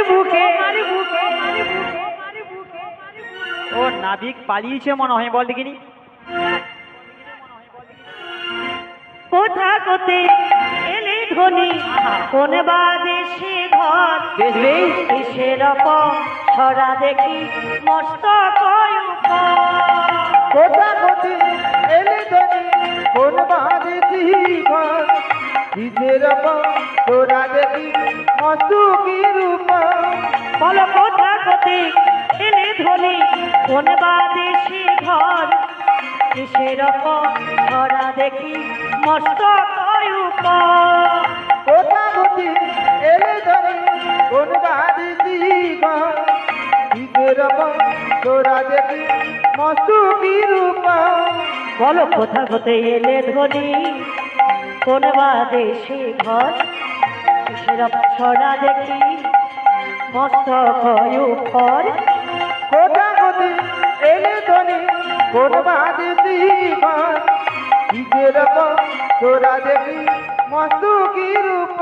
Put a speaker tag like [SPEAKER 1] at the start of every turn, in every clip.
[SPEAKER 1] বুকে ও নাবিক পালিয়েছে মনে হয়, বল দেখিনি।
[SPEAKER 2] কোথা কোতে এলে ধনী কোন বাদেশে ঘর সেরকম ছড়া দেখি মস্তক
[SPEAKER 3] কোথা কোতে এলে ধনী কোন বাদেশি ঘর সেরকম ছড়া দেখি মস্তুকি রূপ।
[SPEAKER 2] বলো কোথা কোতে এলে ধনী কোন বাদেশে ঘর সেরকম ছড়া দেখি মস্তক
[SPEAKER 3] কোথা কোতে এলে ধনী কোন বাদেশি ঘর সেরকম ছড়া দেখি মস্তুকি রূপ।
[SPEAKER 2] বলো কোথা কোতে এলে ধনী কোন বাদেশে ঘর সেরকম ছড়া দেখি মস্তক উপর।
[SPEAKER 3] কোথা কোতে এলে ধনী কোন বাদেশি ঘর সেরকম ছড়া দেখি মস্তুকি রূপ।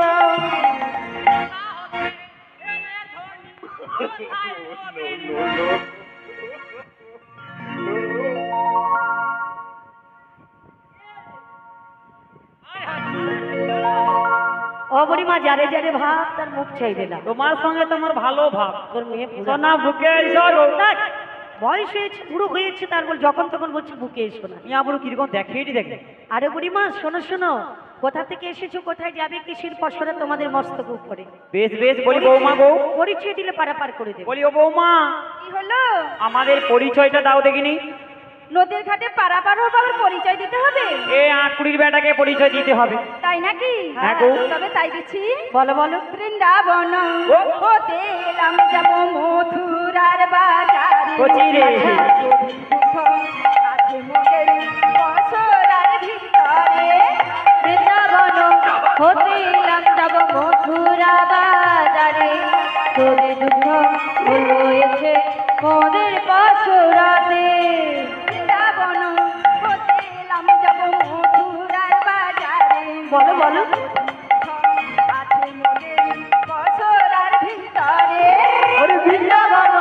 [SPEAKER 2] অবরিমা যারে যারে ভাব তার মুখ চাইবে না।
[SPEAKER 1] তোমার সঙ্গে তোমার ভালো ভাব।
[SPEAKER 2] তোর মেয়ে পুরো
[SPEAKER 1] সোনা বুকে এসো গো।
[SPEAKER 2] বয়স হয়েছে বুড়ো হয়েছে, তারপর যখন তখন বলছে বুকে এসো না।
[SPEAKER 1] ইয়া বুড়ো কিরকম দেখেই দেখে।
[SPEAKER 2] আরে বুড়িমা শোনো শোনো, কোথা থেকে এসেছো, কোথায় যাবে, কিসের পসরা তোমাদের মস্তক উপরে।
[SPEAKER 1] বেশ বেশ বলি বৌমা গো।
[SPEAKER 2] পরিচয় দিলে পারাপার করে দেবে।
[SPEAKER 1] বলি ও বৌমা,
[SPEAKER 4] কি হলো?
[SPEAKER 1] আমাদের পরিচয়টা দাও দেখিনি।
[SPEAKER 4] নদীর ঘাটে পারাপার হবো, আবার পরিচয় দিতে হবে?
[SPEAKER 1] এ আটকুড়ির বেটাকে পরিচয় দিতে হবে।
[SPEAKER 4] তাই নাকি?
[SPEAKER 1] হ্যাঁ গো।
[SPEAKER 4] তবে তাই দিচ্ছি।
[SPEAKER 2] বলো বলো।
[SPEAKER 4] বৃন্দাবন হতে এলাম যাব মথুরার বাজারে।
[SPEAKER 1] কচি রে।
[SPEAKER 4] দুঃখ আছে মোদের বছরার ভিতরে।
[SPEAKER 2] বৃন্দাবন হতে এলাম যাব মথুরা বাজারে, তোদের দুঃখ হয়েছে মোদের পসরাতে।
[SPEAKER 4] বৃন্দাবন হতে এলাম যাব মথুরার বাজারে।
[SPEAKER 2] বলো বলো।
[SPEAKER 4] আছে মোদের বছরার ভিতরে।
[SPEAKER 2] ওরে বৃন্দাবন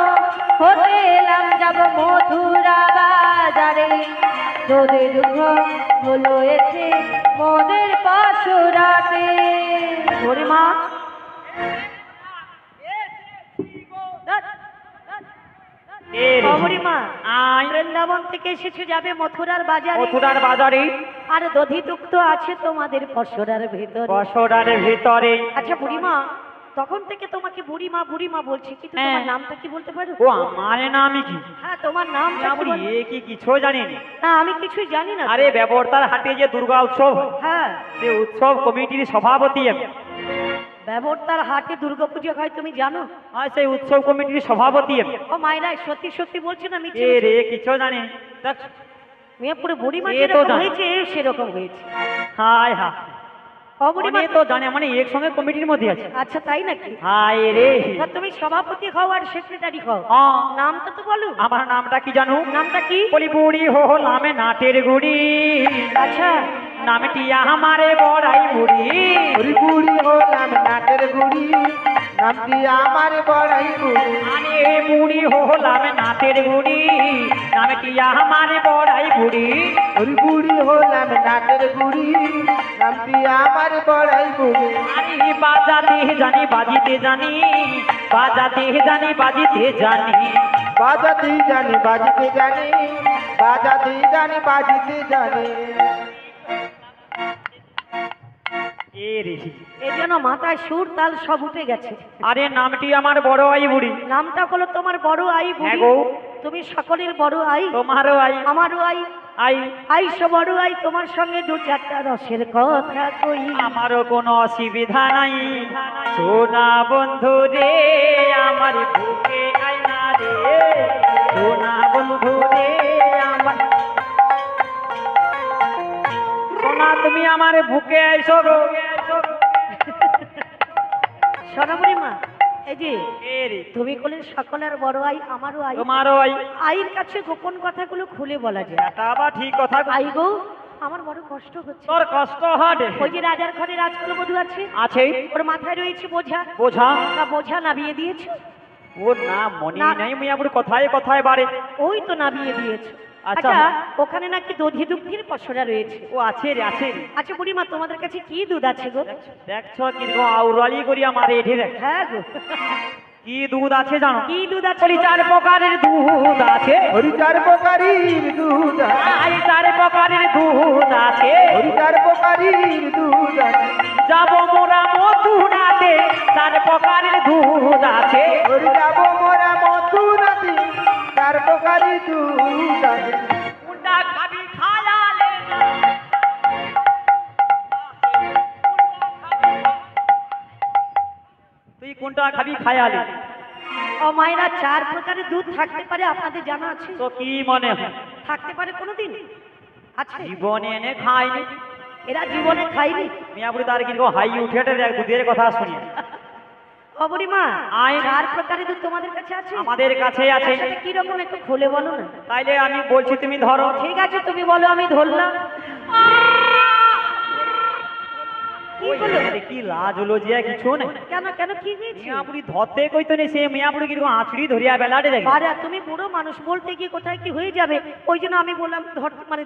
[SPEAKER 2] হতে এলাম যাব মথুরা বাজারে, তোদের দুঃখ হয়েছে মোদের পসরাতে। ওরে মা
[SPEAKER 1] এ রে।
[SPEAKER 2] অবরিমা
[SPEAKER 1] আই
[SPEAKER 2] বৃন্দাবন থেকে এসেছে যাবে মথুরার বাজারে,
[SPEAKER 1] মথুরার বাজারে
[SPEAKER 2] আর দধিযুক্ত আছে তোমাদের পসরার ভেতরে।
[SPEAKER 1] বছরের ভিতরে।
[SPEAKER 2] আচ্ছা বুড়িমা, তখন থেকে তোমাকে বুড়িমা বুড়িমা বলছি, কিন্তু তোমার
[SPEAKER 1] হ্যাঁ।
[SPEAKER 2] নামটা কি বলতে পারো?
[SPEAKER 1] ও আমার নামই কি?
[SPEAKER 2] হ্যাঁ তোমার নাম
[SPEAKER 1] ইয়া বুড়ি এ কি কিছু জানেন?
[SPEAKER 2] না, আমি কিছুই জানি না।
[SPEAKER 1] আরে ব্যবর্তার হাটে যে দুর্গা উৎসব হয়,
[SPEAKER 2] হ্যাঁ,
[SPEAKER 1] সে উৎসব কমিটির সভাপতি আমি।
[SPEAKER 2] ব্যবহার হাটে দুর্গাপূজা হয় তুমি জানো?
[SPEAKER 1] আর সেই উৎসব কমিটির সভাপতি আমি।
[SPEAKER 2] ও মায়েরা সত্যি সত্যি বলছে না মিছে?
[SPEAKER 1] এ রে কিছু জানেন? দেখ,
[SPEAKER 2] মেয়ে পুরো বুড়িমা
[SPEAKER 1] এ তো
[SPEAKER 2] যেরকম
[SPEAKER 1] জানে।
[SPEAKER 2] হয়েছে সেরকম হয়েছে।
[SPEAKER 1] হায় হা
[SPEAKER 2] ও বুড়িমা
[SPEAKER 1] মানে তো জানে, মানে একসঙ্গে কমিটির মধ্যে আছে।
[SPEAKER 2] আচ্ছা তাই নাকি?
[SPEAKER 1] হায় রে।
[SPEAKER 2] তা তুমি সভাপতি হও আর সেক্রেটারি হও,
[SPEAKER 1] হ্যাঁ।
[SPEAKER 2] নামটা তো বলো।
[SPEAKER 1] আমার নামটা কি জানো?
[SPEAKER 2] নামটা কি?
[SPEAKER 1] বলি বুড়ি হলামে নাটের গুড়ি,
[SPEAKER 2] আচ্ছা
[SPEAKER 1] নামটি আমারে বড়াই বুড়ি।
[SPEAKER 3] ওরে বুড়ি হলাম নাটের গুড়ি, নামটি আমার বড়াই বুড়ি।
[SPEAKER 1] আরে বুড়ি হলাম নাটের গুড়ি, নামটি আমারে বড়াই বুড়ি।
[SPEAKER 3] ওরে বুড়ি হলাম নাটের গুড়ি, নামটি আমার বড়াই বুড়ি।
[SPEAKER 1] আরে বাজাতে জানি বাজিতে জানি, বাজাতে জানি বাজিতে জানি।
[SPEAKER 3] বাজাতে জানি বাজিতে জানি, বাজাতে জানি বাজিতে জানি।
[SPEAKER 1] এ রে।
[SPEAKER 2] এই জন্য মাথায় সুর তাল সব উঠে গেছে।
[SPEAKER 1] আরে নামটি আমার বড় আই বুড়ি।
[SPEAKER 2] নামটা হলো তোমার বড় আই
[SPEAKER 1] হ্যাঁ
[SPEAKER 2] বুড়ি।
[SPEAKER 1] গো।
[SPEAKER 2] তুমি সকলের বড় আই,
[SPEAKER 1] তোমারও আই।
[SPEAKER 2] আমারও আই।
[SPEAKER 1] আই
[SPEAKER 2] আইসো বড় আই, তোমার সঙ্গে দু চারটা রসের কথা কই।
[SPEAKER 1] আমারও কোনো অসুবিধা নাই, সোনা বন্ধু রে আমার বুকে আইনা রে, সোনা বন্ধু রে আমার। সোনা তুমি আমার বুকে আইসো গো।
[SPEAKER 2] সোনামণি মা, এই যে
[SPEAKER 1] এ রে।
[SPEAKER 2] তুমি বলে সকলের বড় আই, আমারও আই।
[SPEAKER 1] তোমারও আই।
[SPEAKER 2] আইর কাছে গোপন কথাগুলো খুলে বলা যায়।
[SPEAKER 1] এটা আবার ঠিক কথা গো।
[SPEAKER 2] আই গো, আমার বড় কষ্ট হচ্ছে।
[SPEAKER 1] তোর কষ্ট হবে
[SPEAKER 2] ওই যে রাজার ঘরে রাজকুলবধূ আছে,
[SPEAKER 1] আছে
[SPEAKER 2] ওর মাথায় রয়েছে বোঝা,
[SPEAKER 1] বোঝা
[SPEAKER 2] তা বোঝা নামিয়ে দিয়েছে।
[SPEAKER 1] ও না মনে
[SPEAKER 2] না।
[SPEAKER 1] নাই মিয়াপুর কথায় কথায় বাড়ে।
[SPEAKER 2] ওই তো নামিয়ে দিয়েছে।
[SPEAKER 1] আচ্ছা।
[SPEAKER 2] আচ্ছা, ওখানে নাকি দধি দুগ্ধের পসরা রয়েছে।
[SPEAKER 1] ও আছে রে আছে রে।
[SPEAKER 2] আচ্ছা বুড়িমা, তোমাদের কাছে কি দুধ আছে গো?
[SPEAKER 1] দেখছো কিরকম আউরালি করি আমার এঠে দেখ
[SPEAKER 2] হ্যাঁ গো,
[SPEAKER 1] কি দুধ আছে জানো?
[SPEAKER 2] কি দুধ আছে?
[SPEAKER 1] বলি 4 প্রকারের দুধ আছে।
[SPEAKER 3] হরি 4 প্রকারের দুধ আছে।
[SPEAKER 1] আই 4 প্রকারের দুধ আছে।
[SPEAKER 3] হরি 4 প্রকারের দুধ আছে।
[SPEAKER 1] যাব মোরা মথুরাতে 4 প্রকারের দুধ আছে।
[SPEAKER 3] হরি যাব মোরা মথুরাতে 4 প্রকারের দুধ আছে।
[SPEAKER 1] কোনটা খাবি খায়ালে না। তুই কোনটা খাবি খায়ালে?
[SPEAKER 2] ও মায়েরা, 4 প্রকারের দুধ থাকতে পারে আপনাদের জানা আছে?
[SPEAKER 1] তো কি মনে হয়?
[SPEAKER 2] থাকতে পারে কোনোদিন? আচ্ছা,
[SPEAKER 1] জীবনে এনে খাইনি
[SPEAKER 2] এরা জীবনে খাইনি।
[SPEAKER 1] মিয়াপুরি তার কিরকম হাই উঠে দেখ দুধের কথা শুনি।
[SPEAKER 2] ও বুড়িমা,
[SPEAKER 1] আয়।
[SPEAKER 2] 4 প্রকারের দুধ তোমাদের কাছে আছে?
[SPEAKER 1] আমাদের কাছে আছে।
[SPEAKER 2] সেটা কি রকম একটু খুলে বলো না।
[SPEAKER 1] তাইলে আমি বলছি তুমি ধরো।
[SPEAKER 2] ঠিক আছে, তুমি বলো, আমি ধরলাম। কি
[SPEAKER 1] ওই
[SPEAKER 2] বলো?
[SPEAKER 1] আরে কি লাজ হলো যে কিছু না।
[SPEAKER 2] কেন কেন, কি হয়েছে?
[SPEAKER 1] মিয়াপুরি ধরতে কইতো নে সে মিয়াপুরি কিরকম আছড়ি ধরিয়া বেলাটে দেখি।
[SPEAKER 2] আরে তুমি বুড়ো মানুষ, বলতে গিয়ে কোথায় কি হয়ে যাবে, ওই জন্য আমি বললাম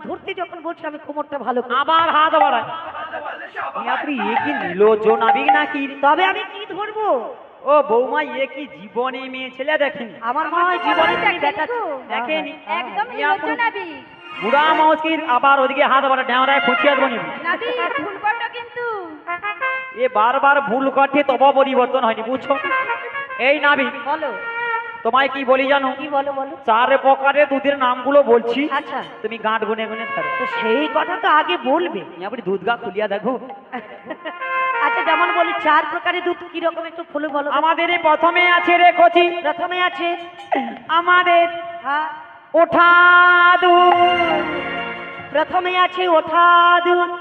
[SPEAKER 2] ধরতে যখন বলছি আমি কোমরটা ভালো করে।
[SPEAKER 1] আবার হাত বাড়ায়। মিয়াপুরি এ কি নির্লজ্জ নাবিক নাকি?
[SPEAKER 2] তবে আমি কি ধরবো?
[SPEAKER 1] ও বৌমা এ কি জীবনে মেয়ে ছেলে দেখেনি?
[SPEAKER 2] আমার মনে হয় জীবনে তুমি বেটা
[SPEAKER 1] দেখেনি?
[SPEAKER 4] একদম
[SPEAKER 1] মিয়াপুরি
[SPEAKER 4] নির্লজ্জ নাবি।
[SPEAKER 1] বুড়া মাউসকির আবার ওদিকে হাত বাড়া ড্যামরায় খুঁচিয়ে দেবো নিবি।
[SPEAKER 4] নাবি ভুল করলো কিন্তু।
[SPEAKER 1] এ বারবার ভুল করছে তবু পরিবর্তন হয়নি, বুঝছো? এই নাবি
[SPEAKER 2] বলো,
[SPEAKER 1] তোমায় কি বলি জানো?
[SPEAKER 2] কি বলো বলো।
[SPEAKER 1] 4 প্রকারের দুধের নামগুলো বলছি,
[SPEAKER 2] আচ্ছা,
[SPEAKER 1] তুমি গাঁট গুনে গুনে ধরো।
[SPEAKER 2] তো সেই কথা তো আগে বলবে।
[SPEAKER 1] মিয়াপুরি দুধ গা খুলিয়া দেখো।
[SPEAKER 2] আচ্ছা, যেমন বলি 4 প্রকারের দুধ কি রকম একটু খুলে বলো তো।
[SPEAKER 1] আমাদের এই প্রথমে আছে রে কচি,
[SPEAKER 2] প্রথমে আছে
[SPEAKER 1] আমাদের
[SPEAKER 2] হ্যাঁ,
[SPEAKER 1] ওঠা দুধ।
[SPEAKER 2] প্রথমে আছে ওঠা দুধ।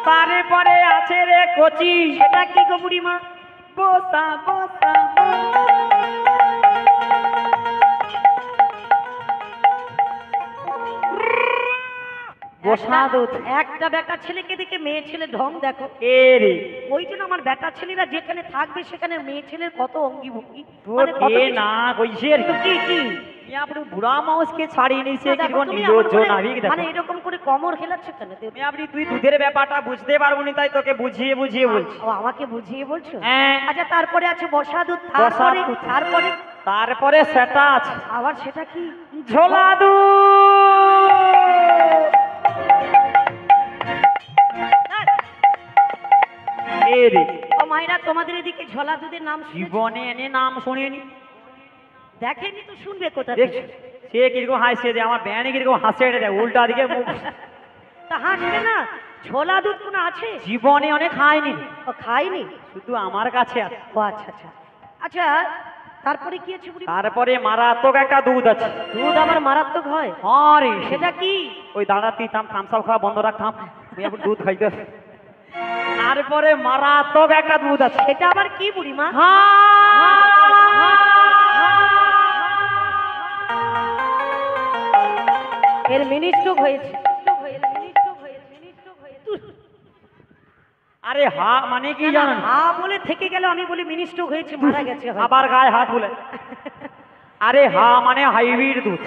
[SPEAKER 1] তারপরে আছে রে কচি,
[SPEAKER 2] সেটা কি গো বুড়িমা?
[SPEAKER 1] বসা বসা। বসা দুধ।
[SPEAKER 2] একটা বেটা ছেলেকে দেখে মেয়ে ছেলে ঢং দেখো।
[SPEAKER 1] এ রে
[SPEAKER 2] ওই জন্য আমার বেটা ছেলেরা যেখানে থাকবে সেখানে মেয়ে ছেলের কত অঙ্গি ভঙ্গি,
[SPEAKER 1] তো
[SPEAKER 2] মানে কত
[SPEAKER 1] কে
[SPEAKER 2] কিছু।
[SPEAKER 1] না কইছে রে?
[SPEAKER 2] তো কি কি
[SPEAKER 1] মিয়াপুরি বুড়া মাউসকে ছাড়িয়ে নিছে
[SPEAKER 2] না, দেখো,
[SPEAKER 1] কিরকম
[SPEAKER 2] তুমি
[SPEAKER 1] নির্লজ্জ
[SPEAKER 2] আমার
[SPEAKER 1] নাবিক
[SPEAKER 2] মানে-
[SPEAKER 1] দেখো।
[SPEAKER 2] মানে এরকম করে কমর খেলাচ্ছে কেন?
[SPEAKER 1] মিয়াপুরি তুই দুধের ব্যাপারটা বুঝতে পারবো না তাই তোকে বুঝিয়ে বুঝিয়ে বলছি।
[SPEAKER 2] ও, আমাকে বুঝিয়ে বলছো?
[SPEAKER 1] হ্যাঁ।
[SPEAKER 2] আচ্ছা, তারপরে আছে বসা দুধ।
[SPEAKER 1] বসা
[SPEAKER 2] তারপরে
[SPEAKER 1] দুধ।
[SPEAKER 2] তারপরে
[SPEAKER 1] তারপরে সেটা আছে
[SPEAKER 2] আবার সেটা কি?
[SPEAKER 1] ঝোলা দুধ। এ রে
[SPEAKER 2] ও মায়েরা, তোমাদের এদিকে ঝোলা দুধের নাম শুনেছো?
[SPEAKER 1] জীবনে এনে নাম শুনিনি।
[SPEAKER 2] দেখেনি তো শুনবে কোথা
[SPEAKER 1] দেখ
[SPEAKER 2] থেকে?
[SPEAKER 1] সে কিরকম হাসছে যে আমার ব্যানে কিরকম হাসছে এটা দেখ উল্টা দিকে মুখ।
[SPEAKER 2] তা হাসবে না? ঝোলা দুধ কোনো আছে?
[SPEAKER 1] জীবনে অনেক খায়নি,
[SPEAKER 2] ও খাইনি?
[SPEAKER 1] শুধু আমার কাছে আছে।
[SPEAKER 2] ও আচ্ছা আচ্ছা আচ্ছা, তারপরে কি আছে বুড়ি?
[SPEAKER 1] তারপরে মারাত্মক একটা দুধ আছে।
[SPEAKER 2] দুধ আবার মারাত্মক হয়?
[SPEAKER 1] হ্যাঁ রে
[SPEAKER 2] সেটা কি?
[SPEAKER 1] ওই দাঁড়া তুই থামসাপ খাওয়া বন্ধ রাখতাম, তুই এখন দুধ খাইতে। তারপরে মারাত্মক একটা দুধ আছে।
[SPEAKER 2] সেটা আবার কি বুড়িমা? এর মিনিস্ট্রোক হয়েছে।
[SPEAKER 1] আরে হা মানে কি জানো?
[SPEAKER 2] হা বলে থেকে গেল, আমি বলি মিনিস্ট্রোক হয়েছে, মারা গেছে হয়তো।
[SPEAKER 1] আবার গায়ে হাত বলে। আরে হা মানে হাইব্রিড দুধ।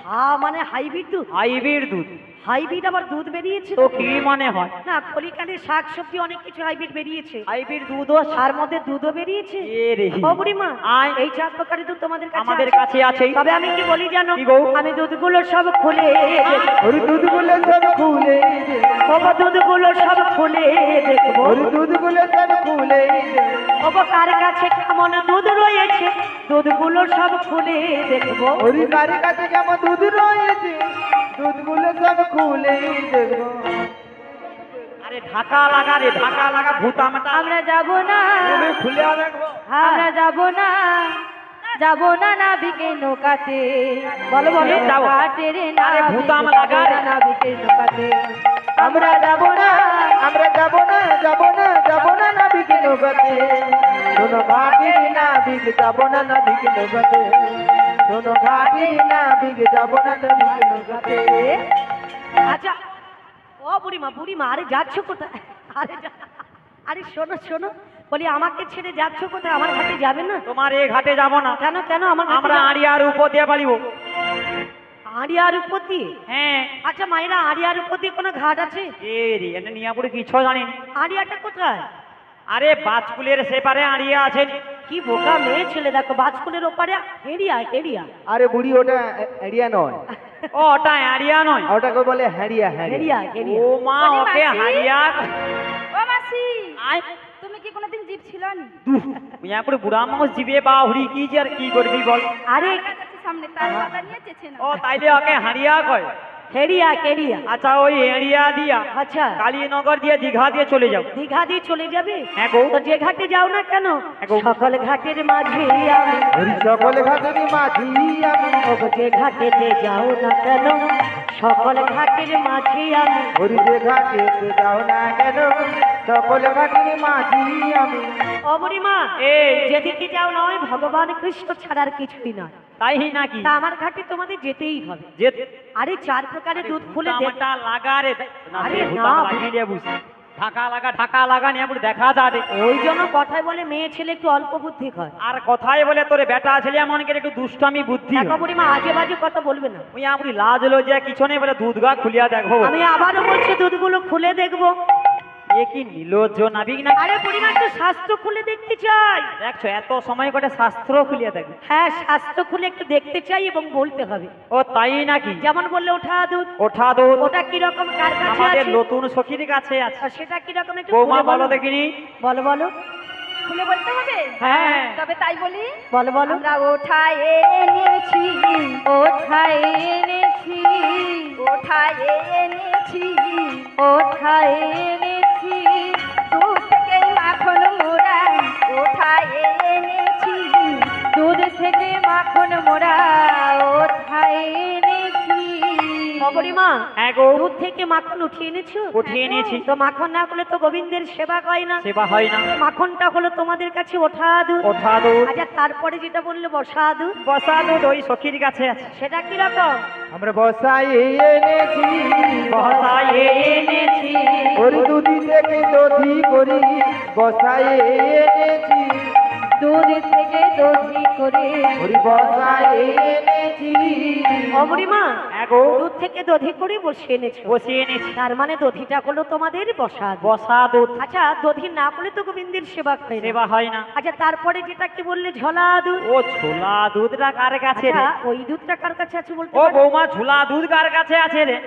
[SPEAKER 2] হা মানে হাইব্রিড দুধ?
[SPEAKER 1] হাইব্রিড দুধ
[SPEAKER 2] হাইব্রিড আবার দুধ বেরিয়েছে?
[SPEAKER 1] তো কি মানে হয়?
[SPEAKER 2] না, কলিকালে শাক সবজি অনেক কিছু হাইব্রিড বেরিয়েছে,
[SPEAKER 1] হাইব্রিড দুধও
[SPEAKER 2] তার মধ্যে দুধও বেরিয়েছে।
[SPEAKER 1] এ রে
[SPEAKER 2] ও বুড়িমা,
[SPEAKER 1] আয়।
[SPEAKER 2] এই 4 প্রকারের দুধ তোমাদের কাছে
[SPEAKER 1] আমাদের
[SPEAKER 2] আছে?
[SPEAKER 1] কাছে আছে।
[SPEAKER 2] তবে আমি কি বলি জানো?
[SPEAKER 1] কি গো?
[SPEAKER 2] আমি দুধগুলো সব খুলে
[SPEAKER 3] হরি দুধগুলো সব খুলে দে।
[SPEAKER 2] বাবা, দুধগুলো সব খুলে দেখবো।
[SPEAKER 3] হরি দুধগুলো সব খুলে দে।
[SPEAKER 2] বাবা, কার কাছে কেমন দুধ রয়েছে দুধগুলো সব খুলে দেখবো।
[SPEAKER 3] হরি কার কাছে কেমন দুধ রয়েছে দুধগুলো সব খুলে দেবো।
[SPEAKER 1] আরে ঢাকা লাগা রে, ঢাকা লাগা ভূতামটা।
[SPEAKER 4] আমরা যাব না,
[SPEAKER 1] খুলে রাখবো।
[SPEAKER 4] আমরা যাব না, যাব না নাবিকের নৌকাতে।
[SPEAKER 2] বলো বলো।
[SPEAKER 1] যাও।
[SPEAKER 4] ঘাটের
[SPEAKER 1] আরে ভূতাম লাগা রে।
[SPEAKER 4] নাবিকের নৌকাতে।
[SPEAKER 3] আমরা যাব না, আমরা যাব না, যাব না, যাব না নাবিকে নৌকাতে। শোনো ঘাটে নাবিক যাব না নাবিকে নৌকাতে। শোনো ঘাটে নাবিক যাব না নাবিকে নৌকাতে।
[SPEAKER 2] আচ্ছা, ও বুড়িমা বুড়িমা, আরে যাচ্ছ কোথায়? আরে শোনো শোনো, বলি আমাকে ছেড়ে যাচ্ছ কোথায়? আমার ঘাটে যাবে না?
[SPEAKER 1] তোমার এই ঘাটে যাব না।
[SPEAKER 2] কেন কেন? আমার
[SPEAKER 1] আমরা আড়িয়ার উপর দিয়ে পারিব।
[SPEAKER 2] আড়িয়ার উপর দিয়ে?
[SPEAKER 1] হ্যাঁ।
[SPEAKER 2] আচ্ছা মায়েরা, আড়িয়ার উপর দিয়ে কোনো ঘাট আছে?
[SPEAKER 1] এ রে, এটা নিয়াপুরে কিছু জানি না।
[SPEAKER 2] আড়িয়াটা কোথায়?
[SPEAKER 1] আরে বাজকুলের সেপারে আড়িয়া আছে।
[SPEAKER 2] কি বোকা মেয়ে ছেলে, দেখো বাজকুলের ওপারে হেরিয়া হেরিয়া।
[SPEAKER 3] আরে বুড়ি, ওটা এড়িয়া নয়,
[SPEAKER 1] ও ওটা আড়িয়া নয়,
[SPEAKER 3] ওটাকে বলে হ্যারিয়া হ্যারিয়া।
[SPEAKER 2] হেরিয়া হেরিয়া।
[SPEAKER 1] ও মা, ওকে হারিয়া।
[SPEAKER 4] ও মাসি,
[SPEAKER 1] আয়
[SPEAKER 4] তুমি কি কোনোদিন জিপ ছিল না?
[SPEAKER 1] মিয়াপুরে বুড়া মানুষ জিবে বা হুড়ি কি যে আর কি করবি বল।
[SPEAKER 2] আরে
[SPEAKER 4] সামনে তার কথা নিয়ে চেছে না।
[SPEAKER 1] ও তাইলে ওকে হারিয়া কয়।
[SPEAKER 2] হেরিয়া হেরিয়া।
[SPEAKER 1] আচ্ছা ওই এড়িয়া দিয়া
[SPEAKER 2] আচ্ছা
[SPEAKER 1] কালীনগর দিয়ে দীঘা দিয়ে চলে যাও।
[SPEAKER 2] দীঘা দিয়ে চলে যাবে?
[SPEAKER 1] হ্যাঁ গো।
[SPEAKER 2] তো যে ঘাটে যাও না কেন,
[SPEAKER 1] হ্যাঁ গো।
[SPEAKER 2] সকল ঘাটের মাঝে আমি,
[SPEAKER 3] হরি সকল ঘাটের মাঝি আমি,
[SPEAKER 2] ওগো যে ঘাটেতে যাও না কেন, সকল ঘাটের মাঝে আমি।
[SPEAKER 3] হরি যে ঘাটেতে যাও না কেন, সকল ঘাটের মাঝি আমি।
[SPEAKER 2] অবরিমা,
[SPEAKER 1] এই
[SPEAKER 2] যেদিকে যাও না ওই ভগবান কৃষ্ণ ছাড়ার কিছুই নয়।
[SPEAKER 1] তাই নাকি?
[SPEAKER 2] তা আমার ঘাটে তোমাদের যেতেই হবে।
[SPEAKER 1] যে
[SPEAKER 2] আরে 4 প্রকারের দুধ ফুলে
[SPEAKER 1] আমারটা লাগা রে। না
[SPEAKER 2] আরে
[SPEAKER 1] রে,
[SPEAKER 2] না।
[SPEAKER 1] না লাগিয়ে বুঝ। ঢাকা লাগা নিয়াপুরে দেখা যাবে।
[SPEAKER 2] ওই জন্য কথায় বলে মেয়ে ছেলে একটু অল্প বুদ্ধি হয়।
[SPEAKER 1] আর কথাই বলে তোরে বেটা ছেলে এমন করে একটু দুষ্টামি বুদ্ধি
[SPEAKER 2] দেখো বুড়িমা, আজে বাজে কথা বলবে না।
[SPEAKER 1] ওই আমরি লাজ লজ্জা কিছু নেই বলে দুধ গা খুলিয়া দেখো।
[SPEAKER 2] আমি আবারও বলছি দুধগুলো খুলে দেখবো।
[SPEAKER 1] এ কি নিলজ্জ নাবিক না?
[SPEAKER 2] আরে বুড়িমা, একটু শাস্ত্র খুলে দেখতে চাই।
[SPEAKER 1] দেখছো এত সময় করে শাস্ত্র খুলিয়া দেখবে।
[SPEAKER 2] হ্যাঁ, শাস্ত্র খুলে একটু দেখতে চাই এবং বলতে হবে।
[SPEAKER 1] ও তাই নাকি?
[SPEAKER 2] যেমন বললে ওঠা দুধ,
[SPEAKER 1] ওঠা দুধ
[SPEAKER 2] ওটা কিরকম, কার কাছে
[SPEAKER 1] আমাদের
[SPEAKER 2] আছে?
[SPEAKER 1] নতুন সখীর কাছে আছে।
[SPEAKER 2] আর সেটা কিরকম একটু
[SPEAKER 1] বৌমা
[SPEAKER 2] খুলে
[SPEAKER 1] বলো দেখিনি।
[SPEAKER 2] বলো বলো
[SPEAKER 4] খুলে বলতে হবে?
[SPEAKER 1] হ্যাঁ।
[SPEAKER 4] তবে তাই বলি,
[SPEAKER 2] বলো বলো।
[SPEAKER 4] আমরা ওঠায় এনেছি, ওঠায় এনেছি, ওঠায় এনেছি, ওঠায় এনেছি, দুধ থেকে মাখন মোড়া, ওঠায় এনেছি, দুধ থেকে মাখন মোড়া, ওঠায় এনেছি।
[SPEAKER 2] বুড়িমা,
[SPEAKER 1] হ্যাঁ গো।
[SPEAKER 2] দুধ থেকে মাখন উঠিয়ে এনেছো?
[SPEAKER 1] উঠিয়ে এনেছি।
[SPEAKER 2] তো মাখন না হলে তো গোবিন্দের সেবা হয় না।
[SPEAKER 1] সেবা হয় না।
[SPEAKER 2] মাখনটা হলো তোমাদের কাছে ওঠা দুধ।
[SPEAKER 1] ওঠা দুধ।
[SPEAKER 2] আচ্ছা, তারপরে যেটা বললে বসা দুধ,
[SPEAKER 1] বসা দুধ ওই সখীর কাছে আছে।
[SPEAKER 2] সেটা কিরকম?
[SPEAKER 3] আমরা বসাই এনেছি,
[SPEAKER 1] বসাই এনেছি,
[SPEAKER 3] হরি দুধি থেকে দধি করি, বসাই এনেছি,
[SPEAKER 4] দুধ থেকে দধি করে,
[SPEAKER 3] হরি বসাই এনেছি।
[SPEAKER 2] বুড়িমা,
[SPEAKER 1] হ্যাঁ গো।
[SPEAKER 2] দুধ থেকে দধি করে বসিয়ে এনেছো।
[SPEAKER 1] বসিয়ে এনেছি।
[SPEAKER 2] তার মানে দধিটা হলো তোমাদের বসা দুধ।
[SPEAKER 1] বসা দুধ।
[SPEAKER 2] আচ্ছা, দধি না করলে তো গোবিন্দের সেবা হয় না।
[SPEAKER 1] সেবা হয় না।
[SPEAKER 2] আচ্ছা, তারপরে যেটা কি বললে ঝোলা দুধ,
[SPEAKER 1] ও ঝোলা দুধটা কার কাছে রে?
[SPEAKER 2] আচ্ছা ওই দুধটা কার কাছে আছে বলতে
[SPEAKER 1] ও
[SPEAKER 2] পারো?
[SPEAKER 1] বৌমা, ঝোলা দুধ কার কাছে আছে রে?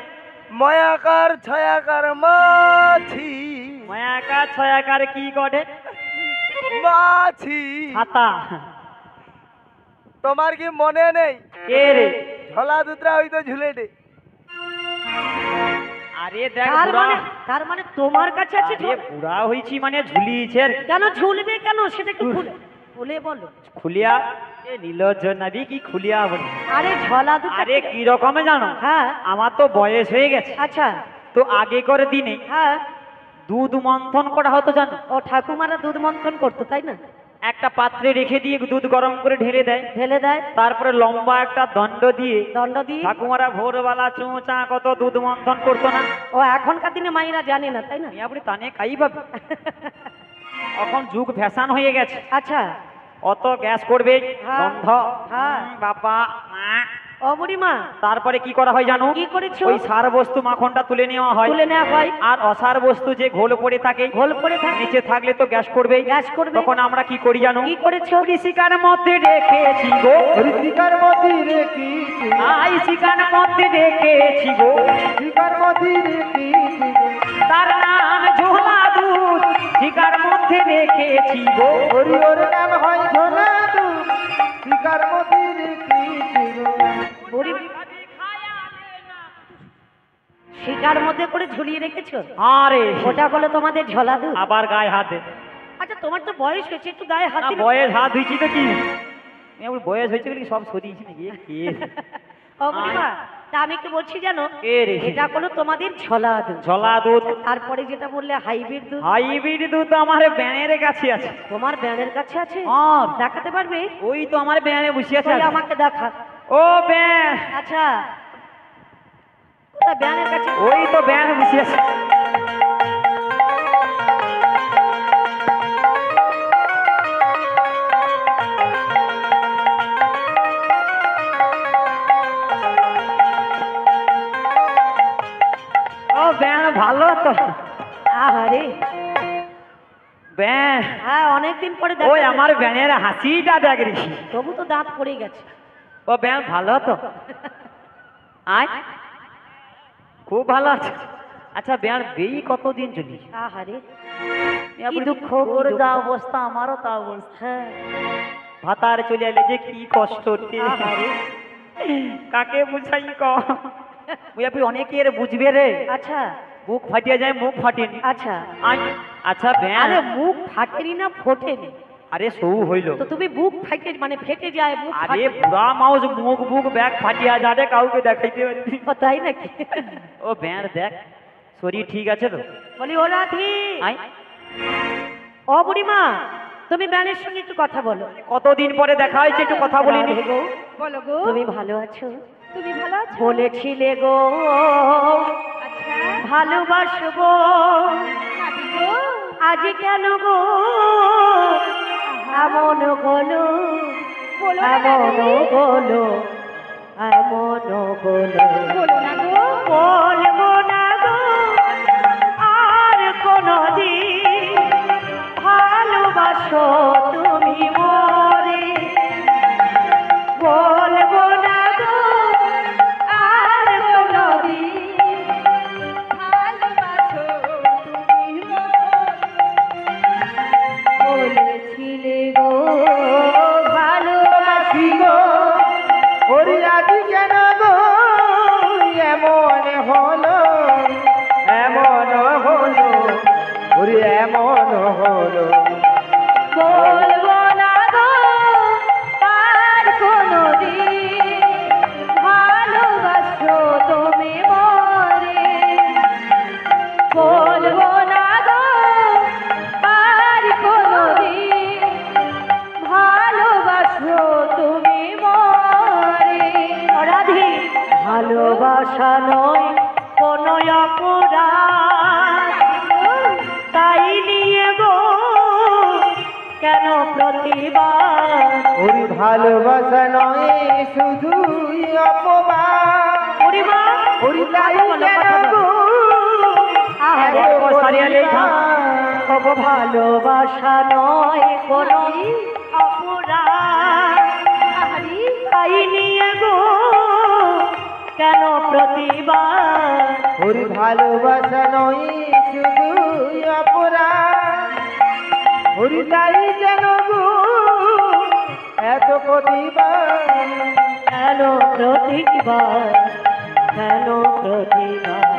[SPEAKER 3] মায়াকার ছায়াকার মাছি,
[SPEAKER 1] মায়াকার ছয়াকার কি করে?
[SPEAKER 3] মাছি।
[SPEAKER 1] ছাতা।
[SPEAKER 3] তোমার কি মনে নেই?
[SPEAKER 1] কে রে?
[SPEAKER 3] ঝোলা দুধরা হইতো ঝুলেটে।
[SPEAKER 1] আরে দেখ
[SPEAKER 2] তার
[SPEAKER 1] বুড়া।
[SPEAKER 2] মানে তার মানে তোমার কাছে আছে
[SPEAKER 1] আরে
[SPEAKER 2] ঝোলা?
[SPEAKER 1] বুড়া হইছি মানে ঝুলিয়েছে রে।
[SPEAKER 2] কেন ঝুলবে কেন, সেটা একটু খুলে বলো।
[SPEAKER 1] খুলিয়া এ নীলজ্জ নাবি কি খুলিয়া বলি?
[SPEAKER 2] আরে ঝোলা দুধ,
[SPEAKER 1] আরে কি রকমে জানো?
[SPEAKER 2] হ্যাঁ
[SPEAKER 1] আমার তো বয়স হয়ে গেছে।
[SPEAKER 2] আচ্ছা
[SPEAKER 1] তো আগে করে দিনে
[SPEAKER 2] হ্যাঁ,
[SPEAKER 1] দুধ মন্থন করা হতো জানো?
[SPEAKER 2] ও ঠাকুমারা দুধ মন্থন করতো তাই না?
[SPEAKER 1] একটা পাত্রে রেখে দিয়ে দুধ গরম করে ঢেলে দেয়।
[SPEAKER 2] ঢেলে দেয়,
[SPEAKER 1] তারপরে লম্বা একটা দণ্ড দিয়ে
[SPEAKER 2] দণ্ড দিয়ে।
[SPEAKER 1] ঠাকুমারা ভোরবেলা চোঁচা কত দুধ মন্থন করতো না?
[SPEAKER 2] ও এখনকার দিনে মায়েরা জানে না তাই না?
[SPEAKER 1] আপনি তানে খাই পাবে। এখন যুগ ফ্যাশন হয়ে গেছে।
[SPEAKER 2] আচ্ছা
[SPEAKER 1] অত গ্যাস করবে
[SPEAKER 2] হ্যাঁ,
[SPEAKER 1] গন্ধ।
[SPEAKER 2] হ্যাঁ।
[SPEAKER 1] বাবা।
[SPEAKER 2] ও বুড়িমা,
[SPEAKER 1] তারপরে কি করা হয় জানো?
[SPEAKER 2] কি করেছো?
[SPEAKER 1] ওই সার বস্তু মাখনটা তুলে নেওয়া হয়।
[SPEAKER 2] তুলে নেওয়া হয়,
[SPEAKER 1] আর অসার বস্তু যে ঘোল পড়ে থাকে,
[SPEAKER 2] ঘোল করে থাকে,
[SPEAKER 1] নিচে থাকলে তো গ্যাস করবে।
[SPEAKER 2] গ্যাস করবে।
[SPEAKER 1] তখন আমরা কি করি জানো?
[SPEAKER 2] কি করেছো?
[SPEAKER 1] শিকার মধ্যে রেখেছি গো,
[SPEAKER 3] শিকার মতি রেখেছি,
[SPEAKER 1] আই শিকার মধ্যে রেখেছি গো,
[SPEAKER 3] শিকার মতি রেখেছি,
[SPEAKER 1] তার নাম ঝোলা দুধ, শিকার মধ্যে রেখেছি গো।
[SPEAKER 3] হরি ওর নাম হয় ঝোলা দুধ, শিকার মতি রেখেছি।
[SPEAKER 2] বুড়ি শিকার মধ্যে করে ঝুলিয়ে রেখেছো?
[SPEAKER 1] আরে
[SPEAKER 2] ওটা হলো তোমাদের ঝোলা দুধ।
[SPEAKER 1] আবার গায়ে হাতে।
[SPEAKER 2] আচ্ছা, তোমার তো বয়স হয়েছে, একটু গায়ে হাত
[SPEAKER 1] না
[SPEAKER 2] দিলে।
[SPEAKER 1] বয়স হাত ধুইছি তো কি? আমি বয়স হয়েছে বলে কি সব সরিয়েছি নাকি? এ কে?
[SPEAKER 2] ও বুড়িমা, তা আমি কি বলছি জানো?
[SPEAKER 1] কে রে?
[SPEAKER 2] এটা হলো তোমাদের ঝোলা দুধ।
[SPEAKER 1] ঝোলা দুধ।
[SPEAKER 2] তারপরে যেটা বললে হাইব্রিড দুধ,
[SPEAKER 1] হাইব্রিড দুধ আমার ব্যানের কাছে আছে।
[SPEAKER 2] তোমার ব্যানের কাছে আছে?
[SPEAKER 1] আর
[SPEAKER 2] দেখাতে পারবে?
[SPEAKER 1] ওই তো আমার ব্যানে বসে আছে।
[SPEAKER 2] তাহলে আমাকে দেখা।
[SPEAKER 1] ও ব্যান।
[SPEAKER 2] আচ্ছা কোথায় ব্যানের কাছে?
[SPEAKER 1] ওই তো ব্যান বসে আছে। ও ব্যান ভালো তো।
[SPEAKER 2] আহারে
[SPEAKER 1] ব্যান
[SPEAKER 2] হ্যাঁ অনেকদিন পরে দেখা
[SPEAKER 1] ওই
[SPEAKER 2] গেল।
[SPEAKER 1] আমার ব্যানের হাসিটা দেখ রেখি।
[SPEAKER 2] তবু তো দাঁত পড়ে গেছে।
[SPEAKER 1] ও ব্যান ভালো তো। আয় খুব ভালো আছে। আচ্ছা ব্যান বেই কতদিন চলি?
[SPEAKER 2] আহারে
[SPEAKER 1] কি
[SPEAKER 2] দুঃখ,
[SPEAKER 1] তোর
[SPEAKER 2] কি দুঃখ।
[SPEAKER 1] যা অবস্থা আমারও তা অবস্থা।
[SPEAKER 2] হ্যাঁ
[SPEAKER 1] ভাতার চলে এলে যে কি কষ্ট রে।
[SPEAKER 2] আহারে
[SPEAKER 1] কাকে বুঝাই ক মুই আপনি অনেকের বুঝবে রে।
[SPEAKER 2] আচ্ছা
[SPEAKER 1] বুক ফাটিয়ে যায় মুখ ফাটেনি।
[SPEAKER 2] আচ্ছা
[SPEAKER 1] আচ্ছা ব্যান
[SPEAKER 2] আরে মুখ ফাটেনি না ফোটেনি?
[SPEAKER 1] আরে সৌ হইল।
[SPEAKER 2] তো তুমি বুক ফাটে মানে ফেটে যায় মুখ
[SPEAKER 1] আরে
[SPEAKER 2] ফাটে।
[SPEAKER 1] বুড়া মাউস মুখ বুক ব্যাগ ফাটিয়া যাবে কাউকে দেখাইতে পারবি।
[SPEAKER 2] ও তাই নাকি?
[SPEAKER 1] ও ব্যান দেখ শরীর ঠিক আছে তো?
[SPEAKER 2] বলি ও রাধি
[SPEAKER 1] আয়
[SPEAKER 2] ও বুড়িমা তুমি ব্যানের সঙ্গে একটু কথা বলো।
[SPEAKER 1] কতদিন পরে দেখা হয়েছে একটু কথা বলিনি।
[SPEAKER 2] রাধে গো,
[SPEAKER 4] বলো গো,
[SPEAKER 2] তুমি ভালো আছো?
[SPEAKER 4] তুমি ভালো আছো?
[SPEAKER 2] বলেছিলে গো
[SPEAKER 4] আচ্ছা
[SPEAKER 2] ভালোবাসবো,
[SPEAKER 4] নাতি গো,
[SPEAKER 2] আজ কেন গো এমন হলো,
[SPEAKER 4] বলো না
[SPEAKER 2] এমন
[SPEAKER 4] নাতি।
[SPEAKER 2] হলো, এমন হলো।
[SPEAKER 4] বলো না গো,
[SPEAKER 2] বলবো না গো আর কোনদিন ভালোবাসো তুমি মরে। বলবো না গো আর কোনদিন
[SPEAKER 4] ভালোবাসো তুমি
[SPEAKER 2] বলেছিলে গো ভালোবাসি
[SPEAKER 3] গো ওরে আজ কেন গো এমন হলো, এমন হলো, ওরে এমন হলো।
[SPEAKER 2] বলবো না গো আর কোনদিন ভালোবাসো তুমি মরে। বলবো না গো আর কোনদিন ভালোবাসো তুমি মরে। রাধে ভালোবাসা নয় কোনো অপরাধ, তাই নিয়ে গো কেন প্রতিবাদ।
[SPEAKER 3] ওরে ভালোবাসা নয় শুধু অপমান,
[SPEAKER 2] বুড়িমা
[SPEAKER 3] ওরে তাই কেন গো
[SPEAKER 2] আহারে
[SPEAKER 3] এত
[SPEAKER 1] ও সারিয়া লেই থাম।
[SPEAKER 3] প্রতিবাদ।
[SPEAKER 2] তবু ভালোবাসা নয় কোনো অপরাধ,
[SPEAKER 4] আহারি
[SPEAKER 2] তাই নিয়ে গো কেন প্রতিবাদ।
[SPEAKER 3] ওরে ভালোবাসা নয় শুধু অপরাধ, ওরে তাই কেন গো এত প্রতিবাদ।
[SPEAKER 2] কেন প্রতিবাদ, কেন প্রতিবাদ।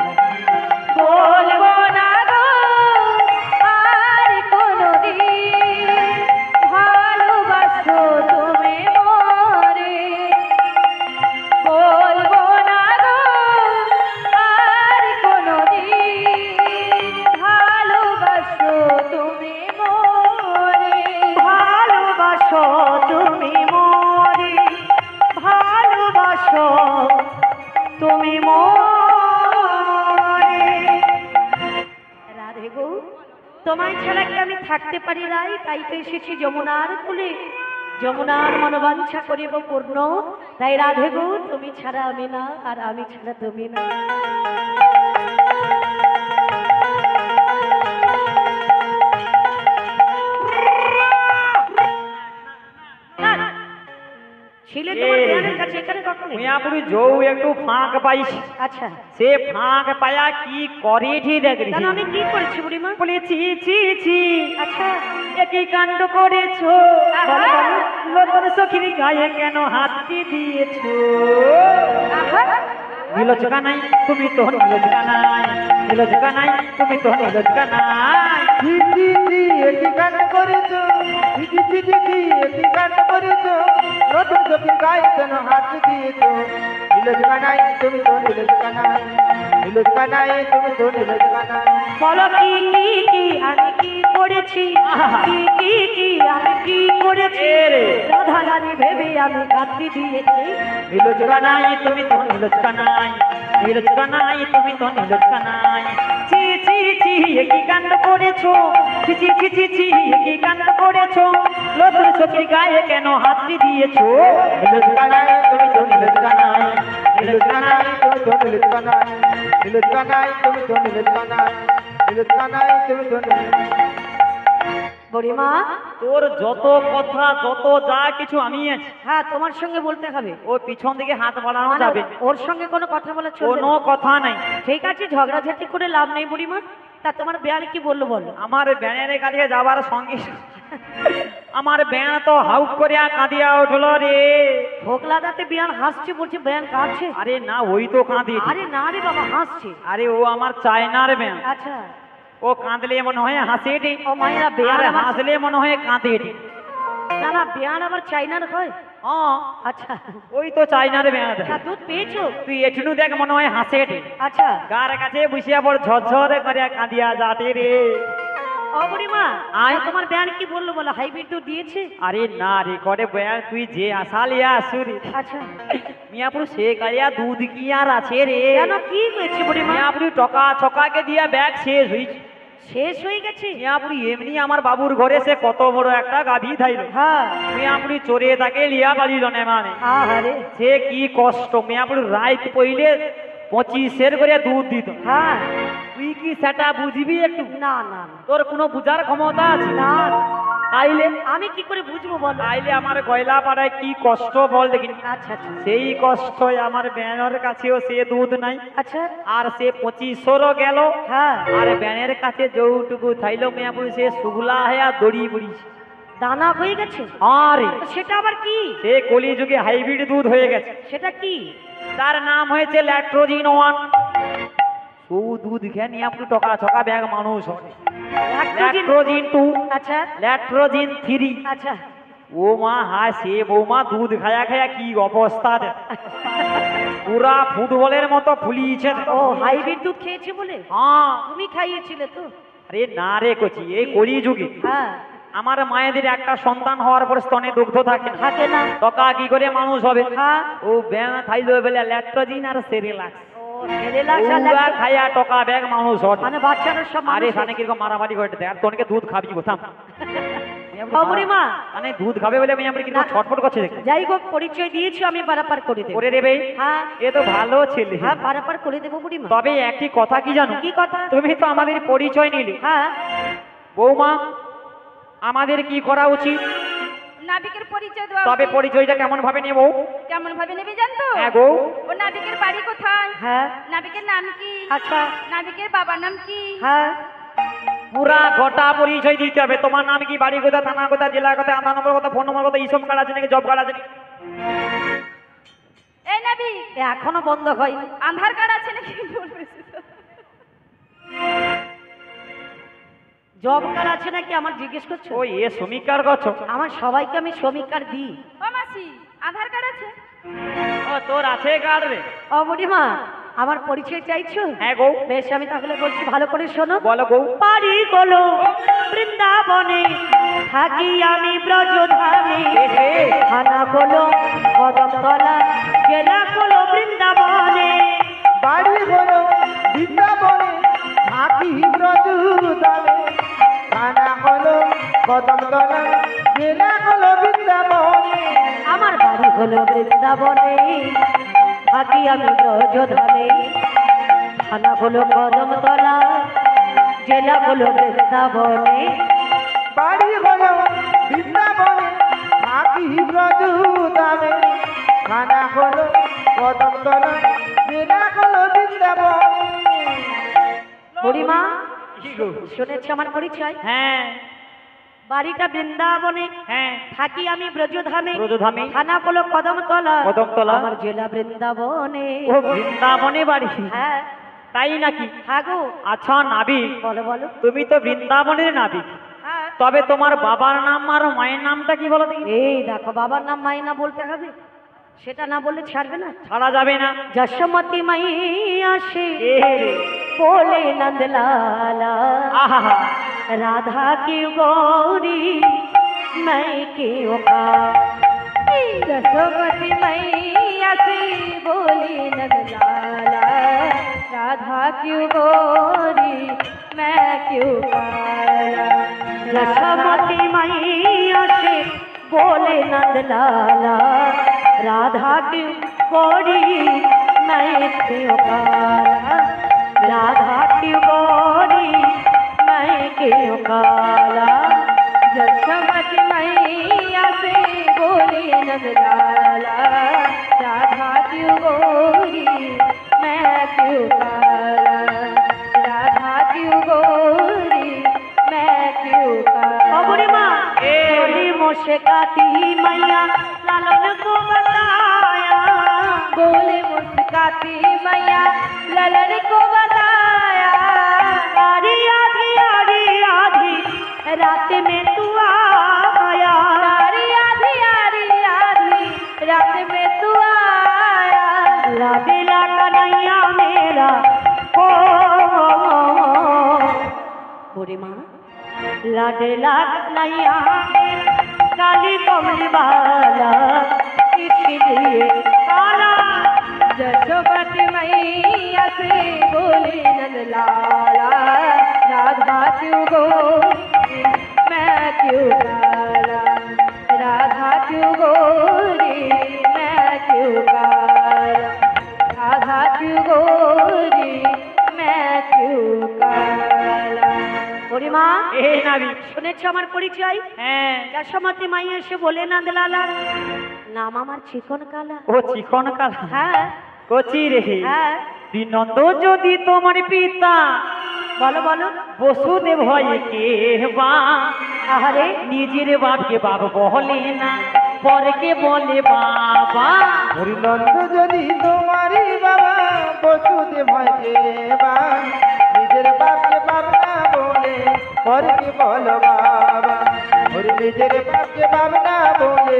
[SPEAKER 2] বলবো না গো আর কোনদিন ভালোবাসো তুমি মরে। বলবো না গো আর কোনদিন ভালোবাসো তুমি মরে। ভালোবাসো তুমি মরে, ভালোবাসো তুমি মরে। রাধে গো তোমায় ছাড়া কি আমি থাকতে পারি রাই? তাই তো এসেছি যমুনার কুলে, যমুনার মনোবাঞ্ছা করিব পূর্ণ। তাই রাধে গো তুমি ছাড়া আমি না, আর আমি ছাড়া তুমি না। ছিলে তোমার জ্ঞানের কাছে এখানে কখন?
[SPEAKER 1] মিয়াপুরি যৌ একটু ফাঁক পাইছি।
[SPEAKER 2] আচ্ছা
[SPEAKER 1] সে ফাঁক পায়া কি করে ঠিক দেখ রে।
[SPEAKER 2] কেন আমি কি করেছি বুড়িমা?
[SPEAKER 1] বলে ছি ছি ছি
[SPEAKER 2] আচ্ছা
[SPEAKER 1] একই কাণ্ড করেছো।
[SPEAKER 2] আহা।
[SPEAKER 1] নতুন সখীর গায়ে কেন হাতটি দিয়েছো?
[SPEAKER 2] আহা
[SPEAKER 1] নীলজকা নাই তুমি তো নীলজকা নাই, নীলজকা নাই তুমি তো নীলজকা নাই।
[SPEAKER 3] ছি ছি ছি একই কাণ্ড করেছো, ছি ছি ছি ছি ছি একই কাণ্ড করেছো, নতুন সখীর গায়ে কেন হাত দিয়েছো? নীলজকা নাই তুমি তো নীলজকা নাই, নীলজকা নাই তুমি তো নীলজকা নাই।
[SPEAKER 2] বলো কি কি আমি কি করেছি? কি আমি কি করেছি?
[SPEAKER 1] এ রে।
[SPEAKER 2] রাধা নারী ভেবে আমি কাঁদতে দিয়েছি।
[SPEAKER 1] নীলজ কানাই তুমি তো নীলজ কানাই, নীলজ কানাই তুমি তো নীলজ কানাই। ছি ছি ছি কি কাণ্ড করেছো, ছি ছি ছি ছি ছি কি কাণ্ড করেছো, নতুন সখীর গায়ে কেন হাতটি দিয়েছো।
[SPEAKER 3] নীলজ কানাই তুমি তো নীলজ কানাই, নীলজ কানাই তুমি তো নীলজ কানাই, নীলজ কানাই তুমি তো নীলজ কানাই, নীলজ কানাই তুমি তো নীলজ।
[SPEAKER 2] বুড়িমা,
[SPEAKER 1] তোর যত কথা যত যা কিছু আমি আছি,
[SPEAKER 2] হ্যাঁ তোমার সঙ্গে বলতে হবে।
[SPEAKER 1] ও পিছন দিকে হাত বাড়ানো
[SPEAKER 2] মানে
[SPEAKER 1] যাবে,
[SPEAKER 2] ওর সঙ্গে কোনো কথা বলা চলবে
[SPEAKER 1] কোনো
[SPEAKER 2] না।
[SPEAKER 1] কথা নাই।
[SPEAKER 2] ঠিক আছে, ঝগড়াঝাটি করে লাভ নেই বুড়িমা। তা তোমার বেয়ার কি বললো বলো?
[SPEAKER 1] আমার ব্যানের কাছে যাবার সঙ্গে আমার ব্যান তো হাউক করিয়া কাঁদিয়া উঠলো রে।
[SPEAKER 2] ভোগলাদাতে বিয়ান হাসছে, বলছে ব্যান কাঁদছে।
[SPEAKER 1] আরে না, ওই তো কাঁদি।
[SPEAKER 2] আরে না রে বাবা, হাসছে।
[SPEAKER 1] আরে ও আমার চায়নার ব্যান,
[SPEAKER 2] আচ্ছা,
[SPEAKER 1] ও কাঁদলে মনে হয় হাসে এটি,
[SPEAKER 2] ও মায়েরা
[SPEAKER 1] আর
[SPEAKER 2] বেয়ান আবার-
[SPEAKER 1] হাসলে মনে হয় কাঁদে এটি।
[SPEAKER 2] না না, বেয়ান আবার চাইনার হয়। আচ্ছা,
[SPEAKER 1] ওই তো চায়নার ব্যান।
[SPEAKER 2] তা দুধ পেয়েছো?
[SPEAKER 1] তুই এটুনু দেখ মনে হয় হাসে এটি,
[SPEAKER 2] আচ্ছা,
[SPEAKER 1] গার কাছে বসিয়া পর ঝরঝরে করিয়া কাঁদিয়া যাটে রে।
[SPEAKER 2] ও বুড়িমা, তোমার বেয়ান কি বললো বলো? হাইব্রিড দুধ দিয়েছে?
[SPEAKER 1] আরে না রে করে ব্যান, তুই যে আশা লিয়া আসুরি
[SPEAKER 2] আচ্ছা,
[SPEAKER 1] মিয়াপুর সে কারিয়া দুধ কি আর আছে রে।
[SPEAKER 2] কেন কি হয়েছে বুড়িমা?
[SPEAKER 1] মিয়াপুরি টকা ছকাকে দিয়া ব্যাগ শেষ হয়েছে।
[SPEAKER 2] শেষ হয়ে গেছে?
[SPEAKER 1] মিয়াপুরি এমনি আমার বাবুর ঘরে সে কত বড় একটা গাভী থাইল,
[SPEAKER 2] হ্যাঁ।
[SPEAKER 1] মিয়াপুরি চোরে তাকে লিয়া পালিল না মানে।
[SPEAKER 2] আরে
[SPEAKER 1] সে কি কষ্ট, মিয়াপুরি রাইত পইলে 25 করে দুধ দিত।
[SPEAKER 2] হ্যাঁ,
[SPEAKER 1] তুই কি সেটা বুঝবি একটু?
[SPEAKER 2] না না না,
[SPEAKER 1] তোর কোনো বুঝার ক্ষমতা আছে?
[SPEAKER 2] না,
[SPEAKER 1] তাইলে
[SPEAKER 2] আমি কি করে বুঝবো বলো?
[SPEAKER 1] তাইলে আমার গয়লা পাড়ায় কি কষ্ট বল দেখিনি।
[SPEAKER 2] আচ্ছা আচ্ছা
[SPEAKER 1] সেই কষ্ট আমার ব্যানের কাছেও সে দুধ নাই,
[SPEAKER 2] আচ্ছা,
[SPEAKER 1] আর সে 25 গেল।
[SPEAKER 2] হ্যাঁ,
[SPEAKER 1] আর ব্যানের কাছে যৌটুকু থাইল মিয়াপুরি সে সুগলা হয়া দড়ি পড়িছে।
[SPEAKER 2] দানা হয়ে গেছে?
[SPEAKER 1] আরে
[SPEAKER 2] সেটা আবার কি?
[SPEAKER 1] সে কলিযুগে হাইব্রিড দুধ হয়ে গেছে,
[SPEAKER 2] সেটা কি?
[SPEAKER 1] তার নাম হয়েছে ল্যাক্টোজিন 1। ও দুধ খেয়ে মিয়াপুরি টকা ছকা ব্যাগ মানুষ হয়। ল্যাক্টোজিন 2,
[SPEAKER 2] আচ্ছা
[SPEAKER 1] ল্যাক্টোজিন 3।
[SPEAKER 2] আচ্ছা,
[SPEAKER 1] ও মা হায়, সে বৌমা দুধ খায়া খায়া কি অবস্থা দে, পুরা ফুটবলের মতো ফুলিয়েছে।
[SPEAKER 2] ও হাইব্রিড দুধ খেয়েছে বলে?
[SPEAKER 1] হ্যাঁ,
[SPEAKER 2] তুমি খাইয়েছিলে তো?
[SPEAKER 1] আরে না রে কচি, এই কলিযুগে
[SPEAKER 2] হ্যাঁ,
[SPEAKER 1] আমার মায়েদের একটা সন্তান হওয়ার পর স্তনে দুগ্ধ থাকে না,
[SPEAKER 2] থাকে না।
[SPEAKER 1] টকা কি করে মানুষ হবে?
[SPEAKER 2] হ্যাঁ,
[SPEAKER 1] ও ব্যাং থাইলো বলে ল্যাক্টোজিন আর সেরেলাক্স
[SPEAKER 2] ও সেরেলাক্স আর
[SPEAKER 1] ওরা
[SPEAKER 2] ল্যাকটো-
[SPEAKER 1] খায়া টকা ব্যাগ মানুষ হয়।
[SPEAKER 2] মানে বাচ্চারা সব
[SPEAKER 1] আরে
[SPEAKER 2] মানুষ
[SPEAKER 1] সানে কিরকম মারামারি করে দেখ, তোনকে দুধ খাবি কোথাম
[SPEAKER 2] ও বুড়িমা,
[SPEAKER 1] মানে দুধ খাবে বলে আমি আমরা কিন্তু ছটফট করছে দেখি।
[SPEAKER 2] যাই হোক, পরিচয় দিয়েছি, আমি পারাপার করে দেবো।
[SPEAKER 1] করে দেবে?
[SPEAKER 2] হ্যাঁ
[SPEAKER 1] এ তো ভালো ছেলে।
[SPEAKER 2] হ্যাঁ, পারাপার করে দেবো বুড়িমা।
[SPEAKER 1] তবে একটি কথা কি জানো?
[SPEAKER 2] কি কথা?
[SPEAKER 1] তুমি তো আমাদের পরিচয় নিলে,
[SPEAKER 2] হ্যাঁ,
[SPEAKER 1] বৌমা আমাদের কি করা উচিত?
[SPEAKER 4] নাবিকের পরিচয় দেওয়া
[SPEAKER 1] তবে
[SPEAKER 4] উচিত।
[SPEAKER 1] পরিচয়টা কেমন ভাবে নেব?
[SPEAKER 4] কেমন ভাবে নেবে জানতো?
[SPEAKER 1] হ্যাঁ গো।
[SPEAKER 4] ও নাবিকের বাড়ি কোথায়?
[SPEAKER 2] হ্যাঁ,
[SPEAKER 4] নাবিকের নাম কি?
[SPEAKER 2] আচ্ছা,
[SPEAKER 4] নাবিকের বাবার নাম কি?
[SPEAKER 2] হ্যাঁ,
[SPEAKER 1] পুরা গোটা পরিচয় দিতে হবে। তোমার নাম কি, বাড়ি কোথা, থানা কোথা, জেলা কোথা, আধার নম্বর কোথা, ফোন নম্বর কোথা, ইসব কার্ড আছে নাকি, জব কার্ড আছে নাকি?
[SPEAKER 4] এই নাবিক,
[SPEAKER 2] এ এখনো বন্ধ হয়নি।
[SPEAKER 4] আধার কার্ড আছে নাকি বলবে?
[SPEAKER 2] জব কার্ড আছে নাকি আমার জিজ্ঞেস করছো?
[SPEAKER 1] ওই এ শ্রমিকার করছো?
[SPEAKER 2] আমার সবাইকে আমি শ্রমিক কার্ড দিই।
[SPEAKER 4] ও মাসি, আধার কার্ড আছে?
[SPEAKER 1] ও তোর আছে কার্ড রে?
[SPEAKER 2] ও বুড়িমা, আমার পরিচয় চাইছো?
[SPEAKER 1] হ্যাঁ গো।
[SPEAKER 2] বেশ, আমি তাহলে বলছি, ভালো করে শোনো।
[SPEAKER 1] বলো গো।
[SPEAKER 2] বাড়ি গলো বৃন্দাবনে, থাকি আমি ব্রজধামে, থানা গলো কদমতলা, জেলা গলো বৃন্দাবনে।
[SPEAKER 3] বাড়ি হলো বৃন্দাবনে, থাকি ব্রজধামে, থানা হলো কদমতলা, জেলা হলো বৃন্দাবনে।
[SPEAKER 2] আমার বাড়ি হলো বৃন্দাবনে, থাকি আমি ব্রজধামে, থানা হলো কদমতলা, জেলা হলো বৃন্দাবনে।
[SPEAKER 3] বাড়ি হলো বৃন্দাবনে, থাকি ব্রজধামে, থানা হলো কদমতলা, জেলা হলো বৃন্দাবনে।
[SPEAKER 2] বুড়িমা,
[SPEAKER 1] কি গো?
[SPEAKER 2] শুনেছি আমার পরিচয়?
[SPEAKER 1] হ্যাঁ
[SPEAKER 2] বাড়িটা বৃন্দাবনে,
[SPEAKER 1] হ্যাঁ,
[SPEAKER 2] থাকি আমি ব্রজধামে,
[SPEAKER 1] ব্রজধামে,
[SPEAKER 2] থানা হলো কদমতলা,
[SPEAKER 1] কদমতলা,
[SPEAKER 2] আমার জেলা বৃন্দাবনে।
[SPEAKER 1] ও বৃন্দাবনে বাড়ি,
[SPEAKER 2] হ্যাঁ,
[SPEAKER 1] তাই নাকি?
[SPEAKER 2] হ্যাঁ গো।
[SPEAKER 1] আচ্ছা নাবিক,
[SPEAKER 2] বলো বলো।
[SPEAKER 1] তুমি তো বৃন্দাবনের নাবিক,
[SPEAKER 2] হ্যাঁ,
[SPEAKER 1] তবে তোমার বাবার নাম আর মায়ের নামটা কি বলো দেখি?
[SPEAKER 2] এই দেখো, বাবার নাম মাইনা বলতে হবে, সেটা না বললে ছাড়বে না।
[SPEAKER 1] ছাড়া যাবে না।
[SPEAKER 2] যশোমতি মাই আসে
[SPEAKER 1] এ রে,
[SPEAKER 2] बोले नंदलाला,
[SPEAKER 1] আহা,
[SPEAKER 2] राधा की गौरी मैं क्यों का,
[SPEAKER 4] जसोमती मैया से बोली नंदलाला, राधा क्यों गोरी मैं क्यों काला।
[SPEAKER 2] यशोमती मैया से बोले नंदलाला, राधा की गोरी मैं क्यों काला, राधा की गोरी मैं क्यों काला।
[SPEAKER 4] जसोमती मैया से बोली नंदलाला, राधा क्यों गोरी मैं क्यों काला, राधा क्यों गोरी मैं क्यों काला।
[SPEAKER 2] अबुरे माँ बोली मुस्काती मैया लालन को बताया,
[SPEAKER 4] बोले मुस्काती मैया ललन को बताया,
[SPEAKER 2] आधी आधी आधी आधी रात में तू आया,
[SPEAKER 4] सारी आधी आधी आधी रात में तू आया।
[SPEAKER 2] लाडला कन्हैया मेरा ओ बुरी माँ लाडला कन्हैया काली कमली वाला इसलिए काला।
[SPEAKER 4] जसोमती मैया से बोली नंदलाला, राधा क्यों गोरी मैं क्यों काला, राधा क्यों गोरी मैं क्यों काला, राधा क्यों गोरी मैं क्यों काला।
[SPEAKER 2] বুড়ি মা
[SPEAKER 1] এ নাবি
[SPEAKER 2] শুনেছ আমার পরিচয়?
[SPEAKER 1] হ্যাঁ
[SPEAKER 2] যশোমতি মাই এসে বলে নন্দলালা, নাম আমার চিকন কালা।
[SPEAKER 1] ও চিকন কালা
[SPEAKER 2] হ্যাঁ
[SPEAKER 1] কচি রে
[SPEAKER 2] হ্যাঁ
[SPEAKER 1] বিনন্দ যদি তোমার পিতা
[SPEAKER 2] বলো বলো।
[SPEAKER 1] বসুদেব হয় কে বা
[SPEAKER 2] আহারে
[SPEAKER 1] নিজের বাপকে বাপ বলে না, পরকে বলে বাবা।
[SPEAKER 3] হরিনন্দ যদি তোমারই বাবা, বসুদেব হয় দেবা, নিজের বাপকে বাপ না বলে পরকে বলো বাবা। হরি নিজের বাপকে বাপ না বলে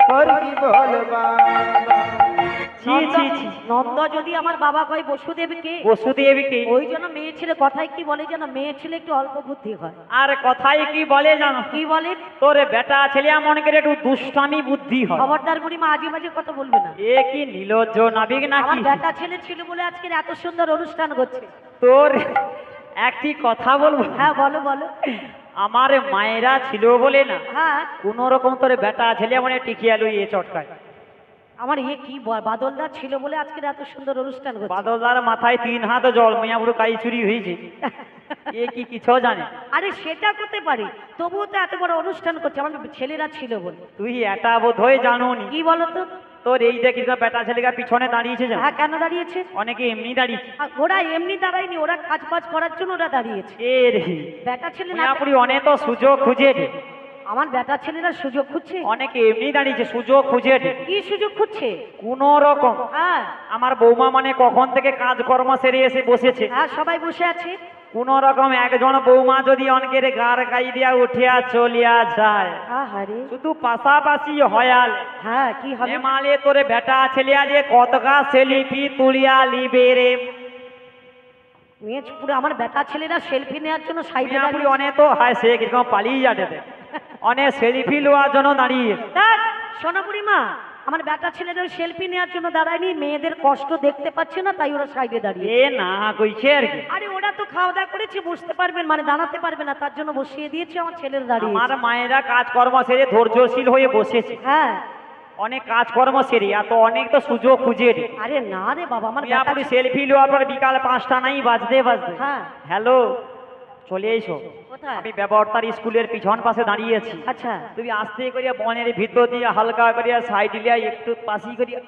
[SPEAKER 3] পরকে বলো বাবা।
[SPEAKER 1] ছি ছি ছি
[SPEAKER 2] নন্দ যদি আমার বাবা কয় বসুদেবকে,
[SPEAKER 1] বসুদেবকে
[SPEAKER 2] ওই জন্য মেয়ে ছেলে কথায় কি বলে যেন, মেয়ে ছেলে একটু অল্প বুদ্ধি হয়।
[SPEAKER 1] আর কথায় কি বলে জানো?
[SPEAKER 2] কি বলে?
[SPEAKER 1] তোর বেটা ছেলে মনে করে একটু দুষ্টামি বুদ্ধি হয়।
[SPEAKER 2] খবরদার বুড়ি মা আজে বাজে কথা বলবে না।
[SPEAKER 1] এ কি নিলজ্জ নাবিক
[SPEAKER 2] আমার
[SPEAKER 1] নাকি?
[SPEAKER 2] বেটা ছেলে ছিল বলে আজকের এত সুন্দর অনুষ্ঠান করছে।
[SPEAKER 1] তোর একটি কথা বলবো,
[SPEAKER 2] হ্যাঁ বলো বলো।
[SPEAKER 1] আমার মায়েরা ছিল বলে না
[SPEAKER 2] হ্যাঁ
[SPEAKER 1] কোন রকম তোর বেটা ছেলে মানে টিকিয়া লইয়ে চটকায়।
[SPEAKER 2] আমার কি বাদলদার ছিল বলে আজকের এত সুন্দর অনুষ্ঠান করছে।
[SPEAKER 1] বাদলদার মাথায় 3 হাত জল, মিয়া পুরো কাই চুরি হয়েছে। এ কি কিছু জানে?
[SPEAKER 2] আরে সেটা করতে পারি, তবুও তো এত বড় অনুষ্ঠান করছে আমার ছেলেরা ছিল বলে।
[SPEAKER 1] তুই এটা বোধ হয় জানুনি।
[SPEAKER 2] কি বলো তো?
[SPEAKER 1] তোর এই দেখিস না বেটা ছেলেরা পিছনে দাঁড়িয়েছে জানো?
[SPEAKER 2] হ্যাঁ কেন দাঁড়িয়েছে?
[SPEAKER 1] অনেকে এমনি দাঁড়িয়েছে।
[SPEAKER 2] আর ওরা এমনি দাঁড়ায়নি, ওরা কাজ বাজ করার জন্য ওরা দাঁড়িয়েছে।
[SPEAKER 1] এ রে
[SPEAKER 2] বেটা ছেলে না,
[SPEAKER 1] মিয়া পুরি অনেক তো সুযোগ খুঁজে দে।
[SPEAKER 2] আমার বেটা ছেলেরা সুযোগ খুঁজছে।
[SPEAKER 1] অনেকে এমনি দাঁড়িয়েছে, সুযোগ খুঁজে দে
[SPEAKER 2] কি সুযোগ খুঁজছে?
[SPEAKER 1] কোন রকম।
[SPEAKER 2] হ্যাঁ
[SPEAKER 1] আমার বৌমা মানে কখন থেকে কাজকর্ম সেরে এসে বসেছে,
[SPEAKER 2] হ্যাঁ সবাই বসে আছে।
[SPEAKER 1] কোন রকম একজন বৌমা যদি অনেকের গার গাই দিয়া উঠিয়া চলিয়া যায়,
[SPEAKER 2] আহারে
[SPEAKER 1] শুধু পাশাপাশি হয়াল
[SPEAKER 2] হ্যাঁ কি হবে?
[SPEAKER 1] হেমালে তোরে বেটা ছেলিয়া যে কতকা সেলিফি তুলিয়া লিবে রে।
[SPEAKER 2] মেয়ে পুরো আমার বেটা ছেলেরা সেলফি নেওয়ার জন্য সাইডে
[SPEAKER 1] মিয়া পুরি
[SPEAKER 2] দাঁড়িয়ে।
[SPEAKER 1] অনেক তো হায় সে কিরকম পালিয়ে যাতে অনেক সেলিফি লওয়ার জন্য দাঁড়িয়ে।
[SPEAKER 2] দেখ শোনো বুড়িমা, আমার বেটা ছেলেরা সেলফি নেওয়ার জন্য দাঁড়ায়নি, মেয়েদের কষ্ট দেখতে পাচ্ছে না তাই ওরা সাইডে দাঁড়িয়ে।
[SPEAKER 1] এ না কইছে আর কি।
[SPEAKER 2] আরে ওরা তো খাওয়া দাওয়া করেছে, বসতে পারবেন মানে দাঁড়াতে পারবে না, তার জন্য বসিয়ে দিয়েছে আমার ছেলের দাঁড়িয়ে।
[SPEAKER 1] আমার মায়েরা কাজকর্ম সেরে ধৈর্যশীল হয়ে বসেছে,
[SPEAKER 2] হ্যাঁ
[SPEAKER 1] অনেক কাজকর্ম সেরে এত অনেক তো সুযোগ খুঁজে রে।
[SPEAKER 2] আরে না রে বাবা, আমার
[SPEAKER 1] মিয়া
[SPEAKER 2] বেটা
[SPEAKER 1] পুরি সেলফি লওয়ার পর বিকাল 5টা নাই বাজতে বাজতে,
[SPEAKER 2] হ্যাঁ
[SPEAKER 1] হ্যালো চলে এসো।
[SPEAKER 2] কোথায়?
[SPEAKER 1] আমি ব্যবহারতার স্কুলের পিছন পাশে দাঁড়িয়ে আছি।
[SPEAKER 2] আচ্ছা
[SPEAKER 1] তুমি আস্তে করিয়া বনের ভিতর দিয়ে হালকা করিয়া সাইড লিয়া একটু পাশি করিয়া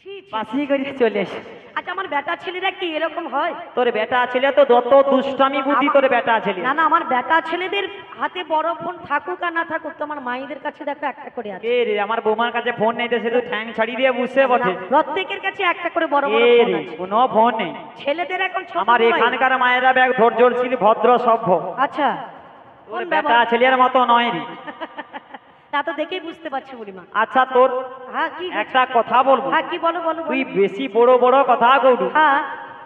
[SPEAKER 2] ছি, ছি।
[SPEAKER 1] পাশি করিয়া চলে এসো।
[SPEAKER 2] আচ্ছা আমার বেটা ছেলেরা কি এরকম হয়?
[SPEAKER 1] তোর বেটা ছেলে তো যত দুষ্টামি বুদ্ধি তোর বেটা ছেলে।
[SPEAKER 2] না না, আমার বেটা ছেলেদের হাতে বড় ফোন থাকুক আর না থাকুক, তোমার মায়েদের কাছে দেখো একটা করে আছে।
[SPEAKER 1] এ রে আমার বৌমার কাছে ফোন নেই, সে তো ঠ্যাং ছাড়ি দিয়ে বুঝতে বটে।
[SPEAKER 2] না, প্রত্যেকের কাছে একটা করে বড় বড়
[SPEAKER 1] এ
[SPEAKER 2] ফোন
[SPEAKER 1] রে
[SPEAKER 2] আছে।
[SPEAKER 1] কোনো ফোন নেই।
[SPEAKER 2] ছেলেদের এখন ছোট
[SPEAKER 1] আমার
[SPEAKER 2] মোবাইল।
[SPEAKER 1] এখানকার মায়েরা ব্যাগ ধৈর্যশীল ভদ্র সভ্য,
[SPEAKER 2] আচ্ছা
[SPEAKER 1] তোর
[SPEAKER 2] কোন
[SPEAKER 1] বেটা
[SPEAKER 2] ব্যবহার?
[SPEAKER 1] ছেলের মতো নয় রে।
[SPEAKER 2] তা তো দেখেই বুঝতে পারছি বুড়িমা।
[SPEAKER 1] আচ্ছা তোর
[SPEAKER 2] হ্যাঁ কি
[SPEAKER 1] একটা কথা বলবো,
[SPEAKER 2] হ্যাঁ কি বলো বলো
[SPEAKER 1] তুই
[SPEAKER 2] বলো।
[SPEAKER 1] বেশি বড় বড় কথা কইবি।
[SPEAKER 2] হ্যাঁ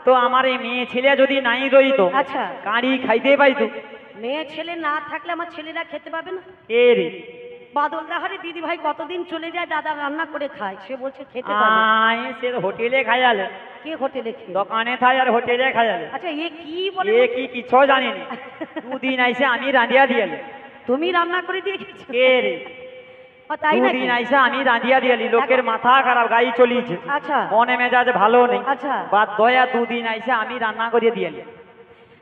[SPEAKER 1] তো আমার এই মেয়ে ছেলে যদি নাই রইতো,
[SPEAKER 2] আচ্ছা
[SPEAKER 1] কাঁড়ি খাইতে পাইতো।
[SPEAKER 2] মেয়ে ছেলে না থাকলে আমার ছেলেরা খেতে পাবে না।
[SPEAKER 1] এ রে
[SPEAKER 2] বাদল দাহারে দিদি ভাই কতদিন চলে যায়, দাদা রান্না করে খায়, সে বলছে খেতে পারবে।
[SPEAKER 1] আই সে হোটেলে খাইয়ালে,
[SPEAKER 2] কে হোটেলে খেয়ে?
[SPEAKER 1] দোকানে থাই আর হোটেলে খাইয়ালে।
[SPEAKER 2] আচ্ছা এ কি বলে?
[SPEAKER 1] এ কি কিছু জানিনি, দুদিন আইসে আমি রাঁধিয়া দিয়ালি।
[SPEAKER 2] তুমি রান্না করে দিয়ে গেছো?
[SPEAKER 1] কে রে?
[SPEAKER 2] ও, তাই নাকি?
[SPEAKER 1] দুদিন আইসে আমি রাঁধিয়া দিয়ালি, লোকের মাথা খারাপ, গাই চলিছে,
[SPEAKER 2] আচ্ছা
[SPEAKER 1] মনে মেজাজ ভালো নেই।
[SPEAKER 2] আচ্ছা।
[SPEAKER 1] বাদ দয়া দুদিন আইসে আমি রান্না করে দিয়ালি।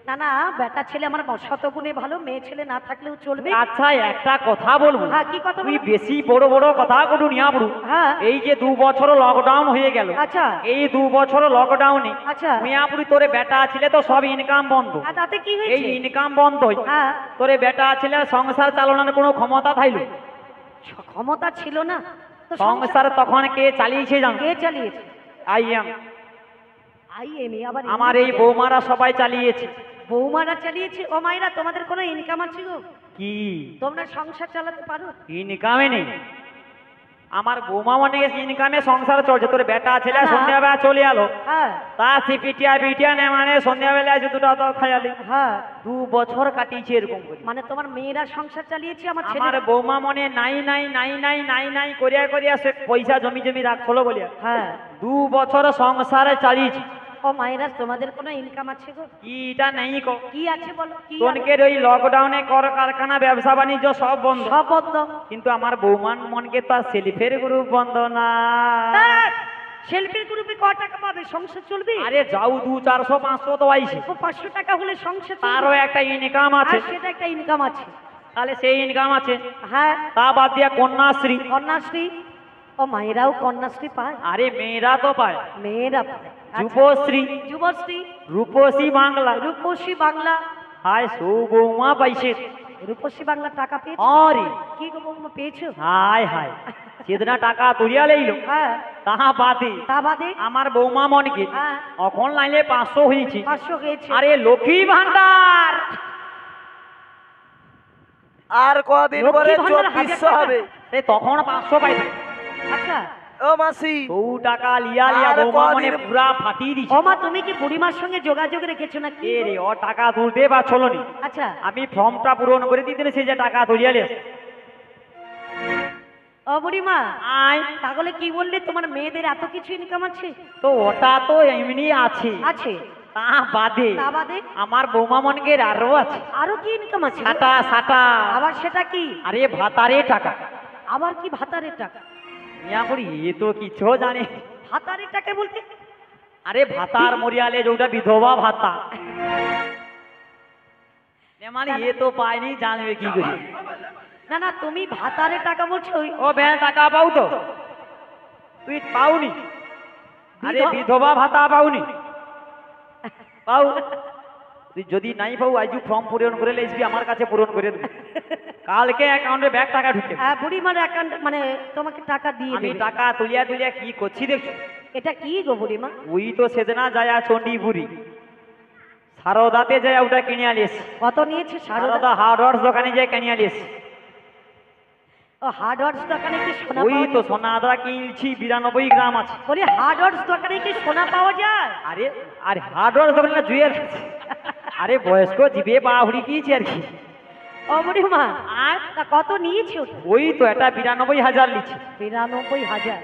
[SPEAKER 2] না না, বেটা ছেলে আমার শতগুণে ভালো, মেয়ে ছেলে না থাকলেও চলবে।
[SPEAKER 1] আচ্ছা একটা কথা বলবো,
[SPEAKER 2] হ্যাঁ, কি কথা
[SPEAKER 1] তুই
[SPEAKER 2] বলো?
[SPEAKER 1] বেশি বড় বড় কথা বলু নিয়া বড়ু।
[SPEAKER 2] হ্যাঁ।
[SPEAKER 1] এই যে 2 বছর লকডাউন হয়ে গেল,
[SPEAKER 2] আচ্ছা
[SPEAKER 1] এই 2 বছর লকডাউনে
[SPEAKER 2] আচ্ছা।
[SPEAKER 1] মিয়াপুরি তোরে বেটা ছিলে তো সব ইনকাম বন্ধ।
[SPEAKER 2] আর তাতে কি
[SPEAKER 1] এই
[SPEAKER 2] হয়েছে?
[SPEAKER 1] ইনকাম বন্ধ হই,
[SPEAKER 2] হ্যাঁ।
[SPEAKER 1] তোরে বেটা ছিলে সংসার চালানোর কোনো ক্ষমতা থাইল?
[SPEAKER 2] ক্ষমতা ছিল না তো
[SPEAKER 1] সংসার তখন কে চালিয়েছে জানো?
[SPEAKER 2] কে চালিয়েছে?
[SPEAKER 1] আইয়াম,
[SPEAKER 2] আই এমি আবার
[SPEAKER 1] আমার এই বৌমারা সবাই চালিয়েছে।
[SPEAKER 2] বৌমারা চালিয়েছে? ও মায়েরা, তোমাদের কোনো ইনকাম আছে গো?
[SPEAKER 1] কি
[SPEAKER 2] তোমরা সংসার চালাতে পারো?
[SPEAKER 1] ইনকামে নেই? আমার বৌমা মনে ইনকামে সংসার চলছে, তোর বেটা ছেলে
[SPEAKER 2] না।
[SPEAKER 1] সন্ধ্যাবেলা চলে আলো,
[SPEAKER 2] হ্যাঁ
[SPEAKER 1] তা সিপিটিয়া বিটিয়া নে মানে সন্ধ্যাবেলা এসে দুটো তো খাইয়ালি।
[SPEAKER 2] হ্যাঁ।
[SPEAKER 1] 2 বছর কাটিয়েছে এরকম করে।
[SPEAKER 2] মানে তোমার মেয়েরা সংসার চালিয়েছে, আমার ছেলে?
[SPEAKER 1] আমার বৌমা মনে নাই নাই নাই নাই নাই নাই করিয়া করিয়া সে পয়সা জমি জমি রাখলো বলিয়া
[SPEAKER 2] হ্যাঁ।
[SPEAKER 1] 2 বছর সংসারে চালিয়েছে।
[SPEAKER 2] ও মায়েরা, তোমাদের কোনো ইনকাম আছে গো?
[SPEAKER 1] কিটা নেই কো?
[SPEAKER 2] কি আছে বলো? কি
[SPEAKER 1] তোনকের ওই লকডাউনে কর কারখানা ব্যবসা বাণিজ্য সব বন্ধ,
[SPEAKER 2] সব বন্ধ।
[SPEAKER 1] কিন্তু আমার বৌমান মনকে তো আর সেলফের গ্রুপ বন্ধ না।
[SPEAKER 2] শিল্পীর গ্রুপে ক টাকা পাবে? সংসার চলবে?
[SPEAKER 1] আরে যাও 200 400 500 তো আইছে,
[SPEAKER 2] ও 500 টাকা হলে সংসার চলবে?
[SPEAKER 1] তারও একটা ইনকাম আছে।
[SPEAKER 2] আর সেটা একটা ইনকাম আছে।
[SPEAKER 1] তাহলে সেই ইনকাম আছে,
[SPEAKER 2] হ্যাঁ।
[SPEAKER 1] তা বাদ দিয়া কন্যাশ্রী।
[SPEAKER 2] কন্যাশ্রী? ও মায়েরাও কন্যাশ্রী পায়?
[SPEAKER 1] আরে মেয়েরা তো পায়।
[SPEAKER 2] মেয়েরা পায়। আচ্ছা।
[SPEAKER 1] যুবশ্রী,
[SPEAKER 2] যুবশ্রী,
[SPEAKER 1] রূপসী বাংলা,
[SPEAKER 2] রূপসী বাংলা।
[SPEAKER 1] হায় সৌ বৌমা পাইছে।
[SPEAKER 2] রূপসী বাংলা টাকা পেয়েছো?
[SPEAKER 1] আরে
[SPEAKER 2] কি গো বৌমা, পেয়েছো?
[SPEAKER 1] হায় হায়, সেদিনা টাকা তুলিয়া লইল,
[SPEAKER 2] হ্যাঁ।
[SPEAKER 1] তাহা বাদে
[SPEAKER 2] তা বাদে?
[SPEAKER 1] আমার বৌমা মনকে
[SPEAKER 2] হ্যাঁ।
[SPEAKER 1] এখন লাইলে 500 হয়েছে।
[SPEAKER 2] 500 গেছে।
[SPEAKER 1] আরে লক্ষ্মী ভান্ডার,
[SPEAKER 5] আর কদিন
[SPEAKER 2] লক্ষ্মী
[SPEAKER 5] পরে
[SPEAKER 2] ভান্ডার
[SPEAKER 5] 2400
[SPEAKER 2] 1000
[SPEAKER 5] হবে।
[SPEAKER 1] সে তখন 500 পাইছে।
[SPEAKER 2] আচ্ছা।
[SPEAKER 5] ও মাসি,
[SPEAKER 1] 100 টাকা লিয়া লিয়া
[SPEAKER 5] আর
[SPEAKER 1] বৌমা মনে
[SPEAKER 5] কদিন-
[SPEAKER 1] পুরা ফাটিয়ে দিছে।
[SPEAKER 2] ও মা, তুমি কি বুড়িমার সঙ্গে যোগাযোগ রেখেছো নাকি?
[SPEAKER 1] কে রে, ও টাকা তুলতে বা চলনি,
[SPEAKER 2] আচ্ছা।
[SPEAKER 1] আমি ফর্মটা পূরণ করে দিতে সে যে টাকা তুলিয়া লিয়ে
[SPEAKER 2] ও বুড়িমা,
[SPEAKER 1] আয়।
[SPEAKER 2] তাহলে কি বললে তোমার মেয়েদের এত কিছু ইনকাম আছে?
[SPEAKER 1] তো ওটা তো এমনি আছে,
[SPEAKER 2] আছে।
[SPEAKER 1] তা বাদে
[SPEAKER 2] তা বাদে?
[SPEAKER 1] আমার বৌমা মনকে আরো আছে।
[SPEAKER 2] আরো কি ইনকাম আছে?
[SPEAKER 1] সাটা সাটা,
[SPEAKER 2] আবার সেটা কি?
[SPEAKER 1] আরে ভাতারে টাকা।
[SPEAKER 2] আবার কি ভাতারের টাকা?
[SPEAKER 1] মিয়া করি এ তো কিছু জানে।
[SPEAKER 2] ভাতারের টাকা বলতে?
[SPEAKER 1] আরে ভাতার মরিয়ালে যেটা বিধবা ভাতা, এ মানে এ তো পায়নি, জানবে কি করি।
[SPEAKER 2] না না, তুমি ভাতারের টাকা বলছো?
[SPEAKER 1] ও ব্যাংক টাকা পাও তো তুই পাওনি? আরে বিধবা ভাতা পাওনি? পাও। তুই যদি নাই পাও আজ ফর্ম পূরণ করে লেসবি, আমার কাছে পূরণ করে দিবি, কালকে অ্যাকাউন্টে ব্যাগ টাকা ঢুকে।
[SPEAKER 2] হ্যাঁ, বুড়িমার অ্যাকাউন্ট মানে তোমাকে টাকা দিয়ে
[SPEAKER 1] আমি
[SPEAKER 2] দেবে।
[SPEAKER 1] টাকা তুলিয়া তুলিয়া কি করছি দেখছো?
[SPEAKER 2] এটা কি গো বুড়িমা?
[SPEAKER 1] ওই তো সেদিনা যায় চণ্ডীপুরি সারদাতে যায় ওটা কিনে আলিস।
[SPEAKER 2] কত নিয়েছে সারদা?
[SPEAKER 1] সারদা হার্ডওয়ার্স দোকানে যায় কিনে আলিস।
[SPEAKER 2] ও হার্ডওয়ার্স দোকানে কি সোনা
[SPEAKER 1] ওই
[SPEAKER 2] পাওয়া
[SPEAKER 1] তো
[SPEAKER 2] যায়?
[SPEAKER 1] সোনা আদা কিনছি 92 গ্রাম আছে।
[SPEAKER 2] বলি হার্ডওয়ার্স দোকানে কি সোনা পাওয়া যায়?
[SPEAKER 1] আরে আরে হার্ডওয়ার্স দোকানে না জুয়েল। আরে বয়স্ক জিবে বাহুড়ি কিছে আর কি।
[SPEAKER 2] ও বুড়িমা, আর তা কত নিয়েছে ওটা?
[SPEAKER 1] ওই তো এটা 92,000 লিছে।
[SPEAKER 2] 92,000?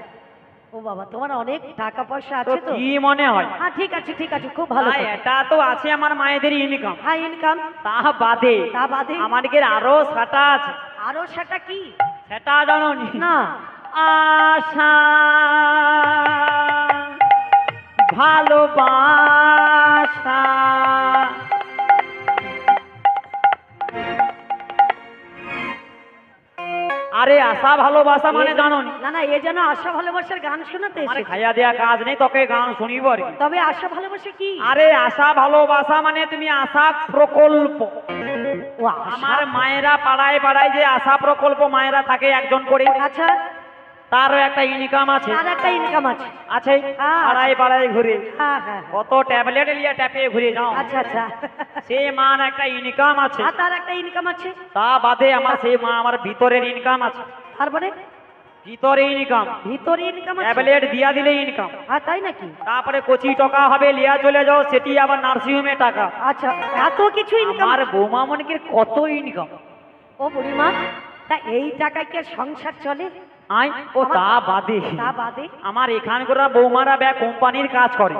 [SPEAKER 2] ও বাবা, তোমার অনেক টাকা পয়সা
[SPEAKER 1] তো
[SPEAKER 2] আছে তো।
[SPEAKER 1] কি মনে হয়?
[SPEAKER 2] হ্যাঁ ঠিক আছে ঠিক আছে, খুব ভালো
[SPEAKER 1] না,
[SPEAKER 2] কথা।
[SPEAKER 1] এটা তো আছে আমার মায়েদের ইনকাম,
[SPEAKER 2] হ্যাঁ ইনকাম।
[SPEAKER 1] তা বাদে
[SPEAKER 2] তা বাদে?
[SPEAKER 1] আমাদের আরো সাটা আছে।
[SPEAKER 2] আরো সেটা কি?
[SPEAKER 1] সেটা জানো নি?
[SPEAKER 2] না।
[SPEAKER 1] আশা ভালোবাসা, আরে আশা ভালোবাসা মানে জানো নি?
[SPEAKER 2] না না, এ যেন আশা ভালোবাসার গান শোনাতে
[SPEAKER 1] আমার
[SPEAKER 2] এসেছে।
[SPEAKER 1] খাইয়া দেয়া কাজ নেই, তোকে গান শুনিব আর কি।
[SPEAKER 2] তবে আশা ভালোবাসা কি?
[SPEAKER 1] আরে আশা ভালোবাসা মানে তুমি আশা প্রকল্প।
[SPEAKER 2] ও আশা।
[SPEAKER 1] আমার মায়েরা পাড়ায় পাড়ায় যে আশা প্রকল্প মায়েরা থাকে একজন করে,
[SPEAKER 2] আচ্ছা,
[SPEAKER 1] তারও একটা ইনকাম আছে।
[SPEAKER 2] আর একটা ইনকাম আছে?
[SPEAKER 1] আছে,
[SPEAKER 2] হ্যাঁ।
[SPEAKER 1] পাড়ায় পাড়ায় ঘুরে
[SPEAKER 2] হ্যাঁ হ্যাঁ।
[SPEAKER 1] কত ট্যাবলেট লিয়া ট্যাপে ঘুরে যাও,
[SPEAKER 2] আচ্ছা আচ্ছা।
[SPEAKER 1] সে মান একটা ইনকাম আছে।
[SPEAKER 2] আর তার একটা ইনকাম আছে?
[SPEAKER 1] তা বাদে আমার সেই মা আমার ভিতরের ইনকাম আছে।
[SPEAKER 2] তারপরে?
[SPEAKER 1] ভিতরে ইনকাম,
[SPEAKER 2] ভিতরে ইনকাম আছে?
[SPEAKER 1] ট্যাবলেট দিয়া দিলে ইনকাম।
[SPEAKER 2] হ্যাঁ তাই নাকি?
[SPEAKER 1] তারপরে কচি টাকা হবে লিয়া চলে যাও, সেটি আবার নার্সিংহোমে টাকা।
[SPEAKER 2] আচ্ছা, এত কিছু ইনকাম?
[SPEAKER 1] আমার বৌমা মনকে কত ইনকাম।
[SPEAKER 2] ও বুড়িমা, তা এই টাকায় কি আর সংসার চলে?
[SPEAKER 1] আই ও তা বাদে
[SPEAKER 2] তা বাদে
[SPEAKER 1] আমার এখানকার বৌমারা ব্যাগ কোম্পানির কাজ করে।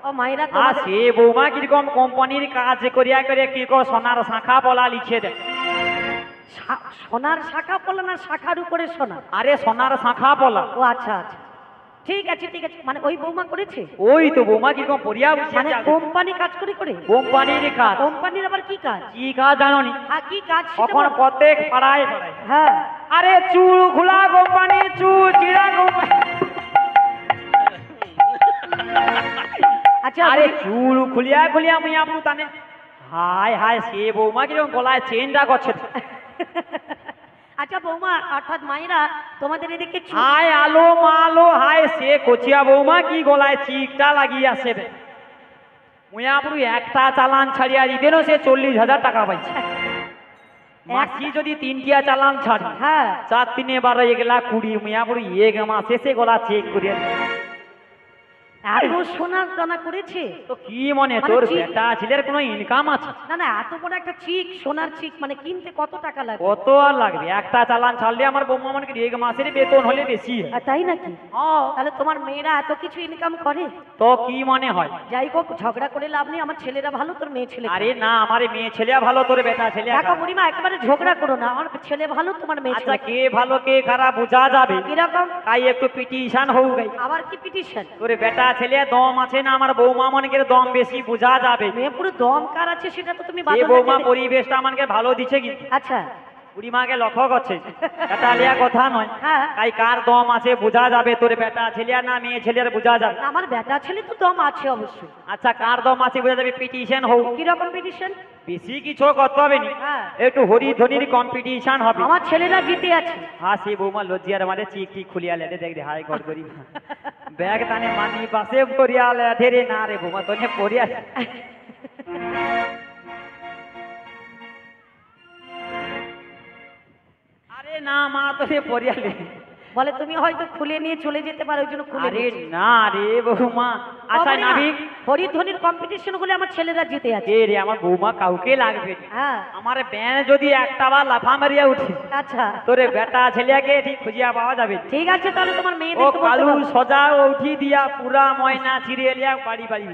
[SPEAKER 2] ও মায়েরা
[SPEAKER 1] আর
[SPEAKER 2] তোমাদের
[SPEAKER 1] সে বৌমা কিরকম কোম্পানির কাজ করিয়া করে কিরকম সোনার শাখা পলা লিখে দেয়।
[SPEAKER 2] সোনার শাখা পলা না শাখার উপরে সোনা?
[SPEAKER 1] আরে সোনার শাখা পলা।
[SPEAKER 2] ও আচ্ছা আচ্ছা, ঠিক আছে ঠিক আছে, মানে ওই বৌমা করেছে?
[SPEAKER 1] ওই তো বৌমা কিরকম পড়িয়া বসে
[SPEAKER 2] মানে
[SPEAKER 1] আছে।
[SPEAKER 2] কোম্পানি কাজ করে করে?
[SPEAKER 1] কোম্পানির কাজ।
[SPEAKER 2] কোম্পানির আবার কি কাজ?
[SPEAKER 1] কি কাজ জানো নি?
[SPEAKER 2] হ্যাঁ কি কাজ সেটা
[SPEAKER 1] এখন
[SPEAKER 2] বল।
[SPEAKER 1] প্রত্যেক পাড়ায় পাড়ায়
[SPEAKER 2] হ্যাঁ
[SPEAKER 1] আরে চুল খোলা কোম্পানি, চুল চিড়া কোম্পানি।
[SPEAKER 2] আচ্ছা
[SPEAKER 1] আরে চুল খুলিয়া খুলিয়া মুই আপনি তানে হায় হায় সে বৌমা কিরকম গলায় চেনটা করছে।
[SPEAKER 2] আচ্ছা বৌমা অর্থাৎ মায়েরা তোমাদের এদিকে
[SPEAKER 1] হায় আলো মালো হায় সে কচিয়া বৌমা কি গলায় চিকটা লাগিয়ে আসে রে। মুই আপনি একটা চালান ছাড়িয়া দিতেন সে 40,000 টাকা পাইছে। মাসি যদি 3টিয়া চালান ছাড়ি
[SPEAKER 2] হ্যাঁ
[SPEAKER 1] 4 3 12 এগুলা 20 মুই আপনি এক মাসে সে গলা চেক করিয়া দিই।
[SPEAKER 2] এত সোনার দানা করেছে?
[SPEAKER 1] তো কি মনে
[SPEAKER 2] মানে
[SPEAKER 1] তোর
[SPEAKER 2] চিক-
[SPEAKER 1] বেটা ছেলের কোনো ইনকাম আছে?
[SPEAKER 2] না না, এত বড় একটা চিক, সোনার চিক মানে কিনতে কত টাকা লাগে?
[SPEAKER 1] কত আর লাগবে? একটা চালান ছাড়লে আমার বৌমা মানে এক মাসের বেতন হলে বেশি হয়।
[SPEAKER 2] আর তাই নাকি?
[SPEAKER 1] হ্যাঁ,
[SPEAKER 2] তাহলে তোমার মেয়েরা এত কিছু ইনকাম করে?
[SPEAKER 1] তো কি মনে হয়?
[SPEAKER 2] যাই হোক, ঝগড়া করে লাভ নেই, আমার ছেলেরা ভালো, তোর মেয়ে ছেলে
[SPEAKER 1] আরে না, আমার মেয়ে ছেলে ভালো, তোর বেটা ছেলে
[SPEAKER 2] দেখো
[SPEAKER 1] খারাপ।
[SPEAKER 2] বুড়িমা, একেবারে ঝগড়া করো না, আমার ছেলে ভালো, তোমার মেয়ে
[SPEAKER 1] আচ্ছা,
[SPEAKER 2] ছেলে
[SPEAKER 1] কে ভালো কে খারাপ বোঝা যাবে
[SPEAKER 2] কিরকম?
[SPEAKER 1] তাই একটু পিটিশন হোক গাই।
[SPEAKER 2] আবার কি পিটিশন?
[SPEAKER 1] তোর বেটা ছেলে দম আছে না, আমার বৌমা মনকের দম বেশি বোঝা যাবে।
[SPEAKER 2] মেয়ে পুরো দম কার আছে সেটা তো তুমি
[SPEAKER 1] যে
[SPEAKER 2] বাদল
[SPEAKER 1] বৌমা
[SPEAKER 2] না
[SPEAKER 1] পরিবেশটা আমাকে ভালো দিচ্ছে কিন্তু
[SPEAKER 2] আচ্ছা
[SPEAKER 1] বুড়িমাকে লক্ষ্য করছে, এটা আলিয়া কথা নয়।
[SPEAKER 2] হ্যাঁ।
[SPEAKER 1] তাই কার দম আছে বোঝা যাবে, তোর বেটা ছেলে না মেয়ে ছেলের বোঝা যাবে।
[SPEAKER 2] না, আমার বেটা ছেলে তো দম আছে অবশ্যই।
[SPEAKER 1] আচ্ছা, কার দম আছে বোঝা যাবে, পিটিশন হোক।
[SPEAKER 2] কিরকম পিটিশন?
[SPEAKER 1] বেশি কিছু করতে হবে না,
[SPEAKER 2] হ্যাঁ।
[SPEAKER 1] একটু হরি ধ্বনির কম্পিটিশন হবে।
[SPEAKER 2] আমার ছেলেরা জিতে আছে।
[SPEAKER 1] হ্যাঁ, সে বৌমা লজ্জিয়ার মানে চিক টিক খুলিয়া লেটে দেখ রে, হাই গড় করি ব্যাগ তানে মানি পাশে পড়িয়া লেটে রে, না রে বৌমা তোনে পড়িয়া। আরে না মা, তোনে পড়িয়া লে।
[SPEAKER 2] বলে তুমি হয়তো খুলে নিয়ে চলে যেতে পারো, ওই জন্য খুলে
[SPEAKER 1] আরে
[SPEAKER 2] দিয়েছি।
[SPEAKER 1] না রে বৌমা। আচ্ছা নাবিক,
[SPEAKER 2] হরিধ্বনির কম্পিটিশন গুলো আমার ছেলেরা জিতে আছে।
[SPEAKER 1] এ রে আমার বৌমা কাউকে লাগবে না।
[SPEAKER 2] হ্যাঁ
[SPEAKER 1] আমার ব্যান যদি একটা বার লাফা মারিয়া উঠে,
[SPEAKER 2] আচ্ছা
[SPEAKER 1] তোরে বেটা ছেলেকে ঠিক খুঁজিয়া পাওয়া যাবে।
[SPEAKER 2] ঠিক আছে, তাহলে তোমার
[SPEAKER 1] ও
[SPEAKER 2] মেয়েদেরকে বলতে
[SPEAKER 1] কালু
[SPEAKER 2] পারো।
[SPEAKER 1] সজা উঠি দিয়া পুরা ময়না ছিড়িয়ে লিয়া বাড়ি বাড়ি।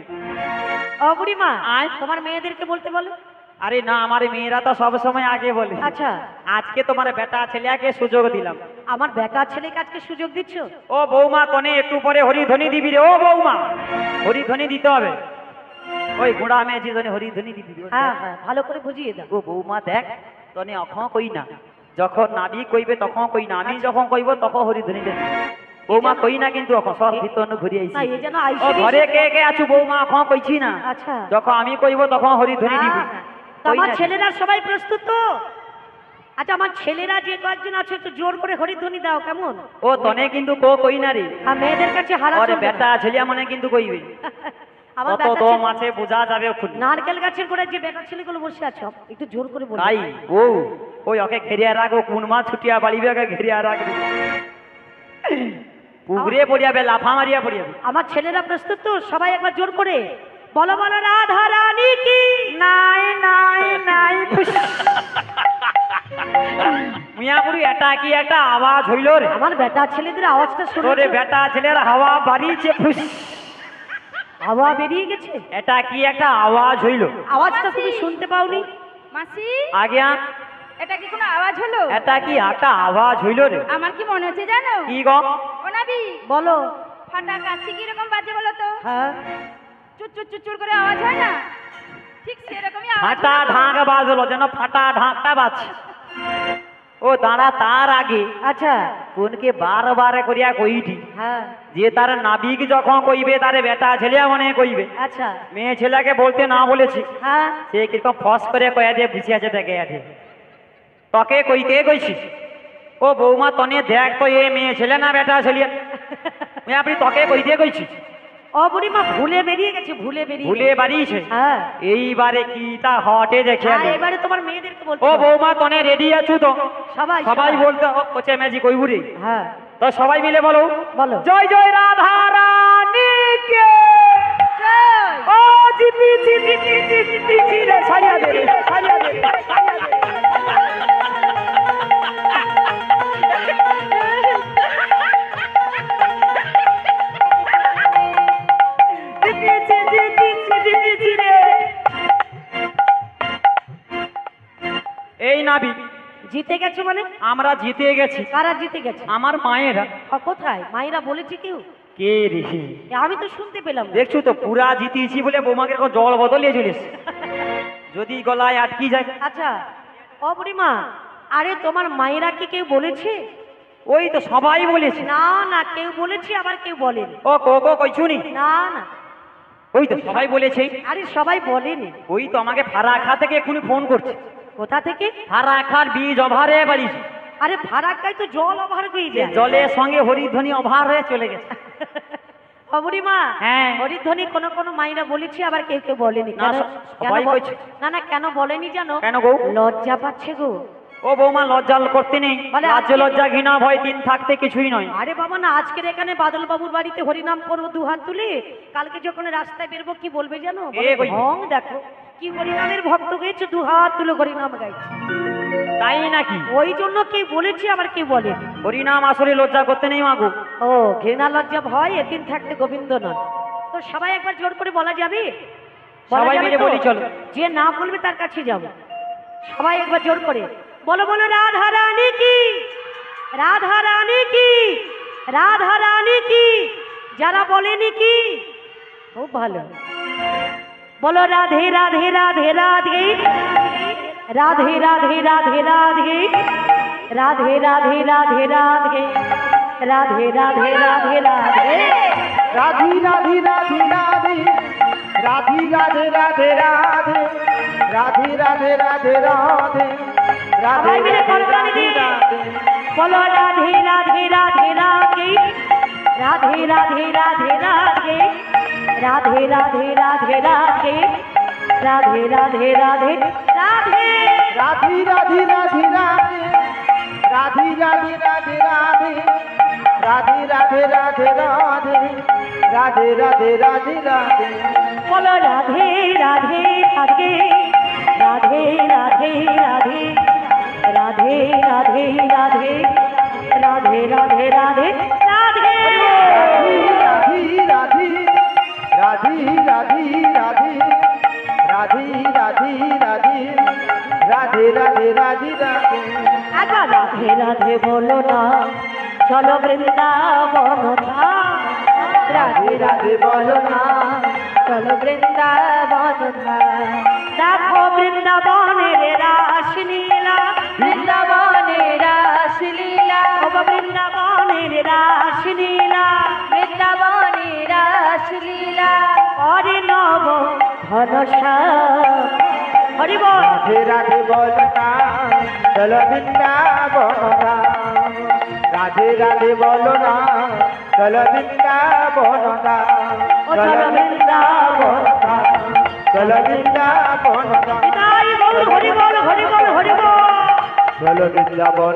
[SPEAKER 2] ও বুড়িমা,
[SPEAKER 1] আয়।
[SPEAKER 2] তোমার মেয়েদেরকে বলতে বলো।
[SPEAKER 1] আরে না, আমার মেয়েরা তো সব সময় আগে বলে।
[SPEAKER 2] আচ্ছা,
[SPEAKER 1] আজকে তোমার বেটা ছেলেকে সুযোগ দিলাম।
[SPEAKER 2] আমার বেটা ছেলেকে আজকে সুযোগ দিচ্ছ?
[SPEAKER 1] ও বৌমা, তনে একটু পরে হরিধ্বনি দিবি রে। ও বৌমা, হরিধ্বনি দিতে হবে। ওই গোড়া মেয়েছি তনে হরিধ্বনি দিবি রে।
[SPEAKER 2] হ্যাঁ হ্যাঁ, ভালো করে বুঝিয়ে দাও।
[SPEAKER 1] ও বৌমা দেখ, তনে অখন কই না, যখন নাবি কইবে তখন কই না, আমি যখন কইব তখন হরিধ্বনি দেবি। বৌমা কই না কিন্তু অখন সব ভিতর ঘুরে আইছি।
[SPEAKER 2] না, এ যেন
[SPEAKER 1] ও
[SPEAKER 2] আইসি
[SPEAKER 1] ঘরে কে কে আছু বৌমা, অখন কইছি না।
[SPEAKER 2] আচ্ছা।
[SPEAKER 1] যখন আমি কইব তখন হরিধ্বনি দিবি।
[SPEAKER 2] হ্যাঁ, তা আমার ছেলেরা সবাই প্রস্তুত তো? আচ্ছা, আমার ছেলেরা যে কয়েকজন আছে একটু জোর করে হরিধ্বনি দাও, কেমন?
[SPEAKER 1] ও তনে কিন্তু কই না রে।
[SPEAKER 2] আর মেয়েদের কাছে হারা
[SPEAKER 1] ওরে
[SPEAKER 2] চলবে না।
[SPEAKER 1] বেটা ছেলিয়া মনে কিন্তু কইবে।
[SPEAKER 2] আমার
[SPEAKER 1] কত
[SPEAKER 2] বেটা
[SPEAKER 1] দম
[SPEAKER 2] ছেলে-
[SPEAKER 1] আছে বোঝা যাবে ওখানে।
[SPEAKER 2] নারকেল গাছের গোড়ায় যে বেটা ছেলেগুলো বসে আছে একটু জোর করে বলো।
[SPEAKER 1] তাই ও ওই ওকে ঘেরিয়া রাখো, কোন মা ছুটিয়া বাড়িবে ওকে ঘেরিয়া রাখবে। পুকুরে পড়িয়াবে, লাফা মারিয়া পড়িয়াবে।
[SPEAKER 2] আমার ছেলেরা প্রস্তুত তো? সবাই একবার জোর করে বলো, বলো রাধা রানী কি।
[SPEAKER 1] নাই নাই নাই। মিয়াপুরি এটা কি একটা আওয়াজ হইল রে?
[SPEAKER 2] আমার বেটা ছেলেদের আওয়াজটা শুনে
[SPEAKER 1] তোরে বেটা ছেলের হাওয়া বাড়িছে, ফুস।
[SPEAKER 2] হাওয়া বেরিয়ে গেছে।
[SPEAKER 1] এটা কি একটা আওয়াজ হইল?
[SPEAKER 2] আওয়াজটা তুমি শুনতে পাওনি?
[SPEAKER 4] মাসি,
[SPEAKER 1] আগে
[SPEAKER 4] এটা কি কোনো আওয়াজ হলো?
[SPEAKER 1] এটা কি একটা আওয়াজ হইল রে?
[SPEAKER 4] আমার কি মনে হচ্ছে জানো?
[SPEAKER 1] কি গো?
[SPEAKER 4] ও নাবি,
[SPEAKER 2] বলো।
[SPEAKER 4] ফাটা কাশি কিরকম বাজে বলো তো?
[SPEAKER 2] হ্যাঁ,
[SPEAKER 4] চুচুর চুচুর করে আওয়াজ হয় না? ঠিক সেরকমই আওয়াজ
[SPEAKER 1] ফাটা
[SPEAKER 4] হলো।
[SPEAKER 1] ঢাক বাজলো, যেন ফাটা ঢাকটা বাজছে। ও দাঁড়া, তার আগে
[SPEAKER 2] আচ্ছা,
[SPEAKER 1] কোনকে বারবার করিয়া কইটি
[SPEAKER 2] হ্যাঁ,
[SPEAKER 1] যে তার নাবিক যখন কইবে তারে বেটা ছেলে মনে কইবে।
[SPEAKER 2] আচ্ছা,
[SPEAKER 1] মেয়ে ছেলেকে বলতে না বলেছি,
[SPEAKER 2] হ্যাঁ,
[SPEAKER 1] সে কিরকম ফস করে কয়া দিয়ে বুঝে আছে দেখে আছে। তোকে কইতে কইছি, ও বৌমা তনে দেখ তো এ মেয়ে ছেলে না বেটা ছেলে। আপনি তোকে কইতে কইছি,
[SPEAKER 2] ও বুড়িমা ভুলে বেরিয়ে গেছে, ভুলে বেরিয়ে
[SPEAKER 1] ভুলে
[SPEAKER 2] গেছে।
[SPEAKER 1] বাড়িয়েছে।
[SPEAKER 2] হ্যাঁ,
[SPEAKER 1] এইবারে কিটা হটে দেখে
[SPEAKER 2] হ্যাঁ,
[SPEAKER 1] আলো।
[SPEAKER 2] এবারে তোমার মেয়েদেরকে বলতে
[SPEAKER 1] ও
[SPEAKER 2] হবে।
[SPEAKER 1] বৌমা তনে রেডি আছো তো?
[SPEAKER 2] সবাই
[SPEAKER 1] সবাই বলতে ও কোচে ম্যাজিক কইবুরি।
[SPEAKER 2] হ্যাঁ,
[SPEAKER 1] তো সবাই মিলে বলো,
[SPEAKER 2] বলো।
[SPEAKER 1] জয় জয় রাধা রানী কে। ও জিতি জিতি জিতি জিতি রে, ছাড়িয়া দে রে, ছাড়িয়া দে রে, ছাড়িয়া দে রে।
[SPEAKER 2] জিতে গেছে মানে?
[SPEAKER 1] আমরা জিতে গেছি।
[SPEAKER 2] কারা জিতে গেছে?
[SPEAKER 1] আমার মায়েরা।
[SPEAKER 2] কোথায় মায়েরা বলেছে কেউ?
[SPEAKER 1] কে রে?
[SPEAKER 2] আমি তো শুনতে পেলাম না।
[SPEAKER 1] দেখছো তো পুরা জিতিয়েছি বলে বৌমাকে এরকম জল বদলিয়ে চলেছে, যদি গলায় আটকি যায়।
[SPEAKER 2] আচ্ছা ও বুড়িমা, আরে তোমার মায়েরা কি কেউ বলেছে?
[SPEAKER 1] ওই তো সবাই বলেছে।
[SPEAKER 2] না না, কেউ বলেছে আবার কেউ বলেনি।
[SPEAKER 1] ও কো কইছুনি?
[SPEAKER 2] না না,
[SPEAKER 1] ওই তো সবাই বলেছে।
[SPEAKER 2] আরে সবাই বলেনি।
[SPEAKER 1] ওই তো আমাকে ফারাক্কা থেকে এক্ষুনি ফোন করছে।
[SPEAKER 2] কোথা থেকে?
[SPEAKER 1] ফারাক্কার বীজ অভারে বাড়িছে।
[SPEAKER 2] আরে ফারাক্কায় তো জল অভার হয়ে যায়।
[SPEAKER 1] জলের সঙ্গে হরিধ্বনি অভার হয়ে চলে গেছে।
[SPEAKER 2] ও বুড়িমা,
[SPEAKER 1] হ্যাঁ।
[SPEAKER 2] হরিধ্বনি কোনো কোনো মায়েরা বলেছে আবার কেউ কেউ বলেনি।
[SPEAKER 1] না,
[SPEAKER 2] কেন?
[SPEAKER 1] সবাই
[SPEAKER 2] কেন
[SPEAKER 1] বলছে।
[SPEAKER 2] না না, কেন বলেনি জানো?
[SPEAKER 1] কেন গো?
[SPEAKER 2] লজ্জা পাচ্ছে গো।
[SPEAKER 1] ও বৌমা লজ্জা করতে নেই,
[SPEAKER 2] বলে
[SPEAKER 1] রাজ্য
[SPEAKER 2] আজকে-
[SPEAKER 1] লজ্জা ঘৃণা ভয় দিন থাকতে কিছুই নয়।
[SPEAKER 2] আরে বাবা না, আজকের এখানে বাদল বাবুর বাড়িতে হরিনাম করবো দুহাত তুলে, কালকে যখন রাস্তায় বেরবো কি বলবে জানো? বলে,
[SPEAKER 1] কই?
[SPEAKER 2] ঢং দেখো কি হরিনামের ভক্ত গেছে, দুহাত তুলে হরিনাম গাইছে।
[SPEAKER 1] তাই নাকি?
[SPEAKER 2] ওই জন্য কি বলেছে আবার কি বলে?
[SPEAKER 1] হরিনাম আসলে লজ্জা করতে নেই মাগো।
[SPEAKER 2] ও ঘৃণা লজ্জা ভয় এদিন থাকতে গোবিন্দ নয়। তো সবাই একবার জোর করে বলা যাবে? বলা
[SPEAKER 1] সবাই
[SPEAKER 2] যাবে
[SPEAKER 1] মিলে
[SPEAKER 2] তো?
[SPEAKER 1] বলি চলো।
[SPEAKER 2] যে না বলবে তার কাছে যাব। সবাই একবার জোর করে বলো, বলো রাধা রানী কি, রাধা রানী কি, রাধা রানী কি। যারা বলেনি কি, খুব ভালো। বলো রাধে রাধে রাধে রাধে, রাধে রাধে রাধে রাধে, রাধে রাধে রাধে রাধে, রাধে রাধে রাধে রাধে।
[SPEAKER 3] রাধি রাধি রাধি রাধি, রাধি রাধে রাধে রাধে, রাধি রাধে রাধে রাধে, রাধে
[SPEAKER 2] সবাই মিলে
[SPEAKER 3] রাধে
[SPEAKER 2] করতালি
[SPEAKER 3] রাধে
[SPEAKER 2] দিই।
[SPEAKER 3] রাধে।
[SPEAKER 2] বলো রাধে রাধে রাধে রাধে, রাধে রাধে রাধে রাধে, রাধে রাধে রাধে রাধে, রাধে রাধে রাধে রাধে।
[SPEAKER 3] রাধি রাধি রাধি রাধে, রাধি রাধি রাধে রাধে, রাধি রাধে রাধে রাধে, রাধে রাধে রাধে রাধে।
[SPEAKER 2] বলো রাধে রাধে রাধে, রাধে রাধে রাধে, রাধে রাধে রাধে, রাধে রাধে রাধে রাধে।
[SPEAKER 3] রাধি রাধি রাধি রাধি রাধি, রাধি রাধি রাধি, রাধে রাধে রাধি রাধে।
[SPEAKER 2] আচ্ছা রাধে রাধে বলো না, চলো বৃন্দাবন ধাম। রাধে রাধে বলো না, চলো বৃন্দাবন ধাম। দেখো বৃন্দাবনের রাসলীলা,
[SPEAKER 4] বৃন্দাবনের রাসলীলা,
[SPEAKER 2] ও বৃন্দাবনের রাসলীলা,
[SPEAKER 4] বৃন্দাবনের রাসলীলা,
[SPEAKER 2] করে নব ঘনশ্যাম। হরি বল।
[SPEAKER 3] রাধে রাধে বল না, চলো বৃন্দাবন ধাম। রাধে রাধে বল না, চলো বৃন্দাবন ধাম।
[SPEAKER 2] ও চলো বৃন্দাবন
[SPEAKER 3] ধাম, চলো বৃন্দাবন ধাম।
[SPEAKER 2] বিদায় বল, হরি বল, হরি বল, হরি বল।
[SPEAKER 3] চলো বৃন্দাবন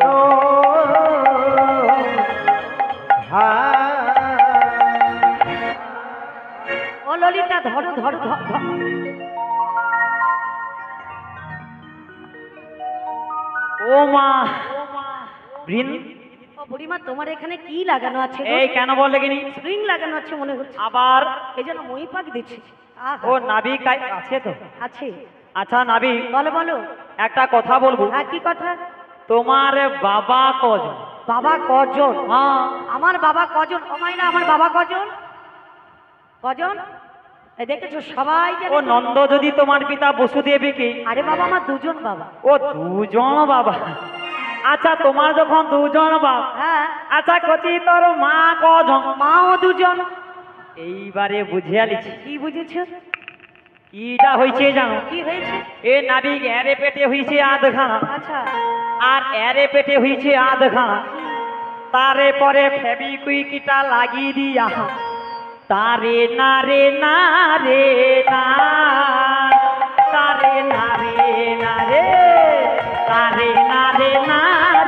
[SPEAKER 2] ও ললিতা ধরো ধরো ধরো।
[SPEAKER 1] ও মা বৃন,
[SPEAKER 2] ও বুড়িমা, তোমার এখানে কি লাগানো আছে গো?
[SPEAKER 1] এই কেন বললে কিনি?
[SPEAKER 2] স্প্রিং লাগানো আছে মনে হচ্ছে।
[SPEAKER 1] আবার
[SPEAKER 2] এই জন্য মই পাক দিচ্ছে। আহা,
[SPEAKER 1] ও নাবিক আছে তো?
[SPEAKER 2] আছে।
[SPEAKER 1] আচ্ছা নাবিক,
[SPEAKER 2] বলো বলো।
[SPEAKER 1] একটা কথা বলবো।
[SPEAKER 2] হ্যাঁ কি কথা?
[SPEAKER 1] তোমার বাবা কজন?
[SPEAKER 2] বাবা কজন?
[SPEAKER 1] হ্যাঁ।
[SPEAKER 2] আমার বাবা কজন? ও মাইনা, আমার বাবা কজন? কজন? এই দেখেছো সবাই জানে
[SPEAKER 1] ও
[SPEAKER 2] তো?
[SPEAKER 1] নন্দ যদি তোমার পিতা বসুদেবী কি?
[SPEAKER 2] আরে বাবা, আমার দুজন বাবা।
[SPEAKER 1] ও দুজন বাবা। আচ্ছা তোমার যখন দুজন বাবা,
[SPEAKER 2] হ্যাঁ,
[SPEAKER 1] আচ্ছা কচি তোর মা কজন?
[SPEAKER 2] মাও দুজন।
[SPEAKER 1] এইবারে বুঝে আলিছি
[SPEAKER 2] কি বুঝেছো?
[SPEAKER 1] কিটা হয়েছে জানো?
[SPEAKER 2] কি হয়েছে?
[SPEAKER 1] এ নাবিক এরে পেটে হয়েছে আধখানা,
[SPEAKER 2] আচ্ছা,
[SPEAKER 1] আর এরে পেটে হয়েছে আধখানা। তারে পরে ফেবিকুইকটা লাগিয়ে দিয়া তারে না রে না রে না, তারে না রে না রে, তারে না রে না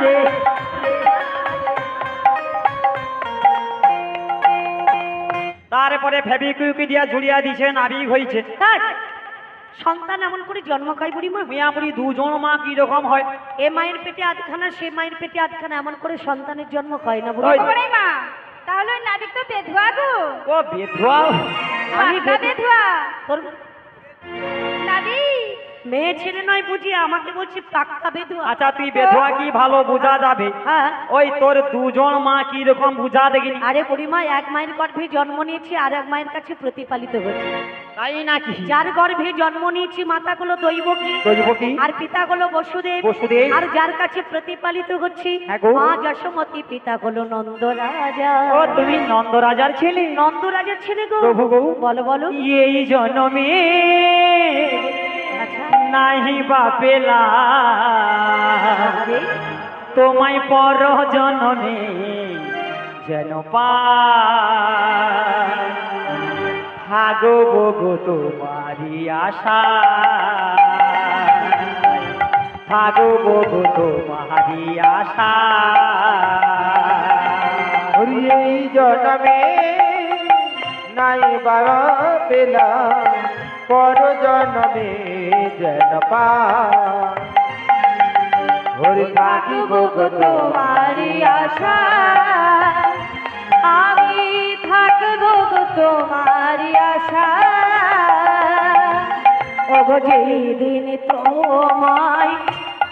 [SPEAKER 1] রে। তারপরে ফেবিকুইকি দিয়া ঝুলিয়া দিছে, নাবিক হয়েছে।
[SPEAKER 2] থাক। সন্তান এমন করে জন্ম খায় বুড়িমা?
[SPEAKER 1] মিয়াপুরি দুজন মা কি রকম হয়?
[SPEAKER 2] এ মায়ের পেটে আধখানা, সে মায়ের পেটে আধখানা, এমন করে সন্তানের জন্ম হয় না
[SPEAKER 1] ওই
[SPEAKER 2] বুড়িমা।
[SPEAKER 4] ওরে মা, তাহলে ওই নাবিক তো বেধুয়া গো।
[SPEAKER 1] ও বেধুয়া।
[SPEAKER 2] আমি
[SPEAKER 4] পাক্কা বেধুয়া।
[SPEAKER 2] তোর
[SPEAKER 4] নাবিক,
[SPEAKER 2] মেয়ে ছেলে নয় বুঝি আমাকে বলছি পাক্কা বেদুয়া।
[SPEAKER 1] আচ্ছা তুই বেধুয়া কি ভালো বোঝা যাবে?
[SPEAKER 2] হ্যাঁ।
[SPEAKER 1] ওই তোর দুজন মা কি রকম বুঝা দেখিনি?
[SPEAKER 2] আরে বুড়িমা এক মায়ের গর্ভে জন্ম নিয়েছি আর এক মায়ের কাছে প্রতিপালিত হয়েছে।
[SPEAKER 1] তাই নাকি?
[SPEAKER 2] যার গর্ভে জন্ম নিয়েছি মাতা হলো দৈবকী
[SPEAKER 1] দৈবকী
[SPEAKER 2] আর পিতা হলো বসুদেব।
[SPEAKER 1] বসুদেব।
[SPEAKER 2] আর যার কাছে প্রতিপালিত হচ্ছি
[SPEAKER 1] হ্যাঁ গো।
[SPEAKER 2] মা যশোমতী, পিতা হলো নন্দরাজা।
[SPEAKER 1] ও তুমি নন্দরাজার ছেলে?
[SPEAKER 2] নন্দরাজার ছেলে গো।
[SPEAKER 1] প্রভু গো।
[SPEAKER 2] বলো বলো।
[SPEAKER 1] এই জন্মে
[SPEAKER 2] আচ্ছা
[SPEAKER 1] নাহি বা পেলা
[SPEAKER 2] আরে,
[SPEAKER 1] তোমায় পর জন্মে যেন থাগো গো তোমারি আশা, থাগো গো তোমারি আশা।
[SPEAKER 3] ওরে এই জন্মে নাই বাবা পেলাম, পর জন্মে যেন পাই। ওরে থাকিব গো
[SPEAKER 4] তোমারি আশা, আমি থাকবো গো তোমারি আশা।
[SPEAKER 2] ওগো যেই দিন তোমায়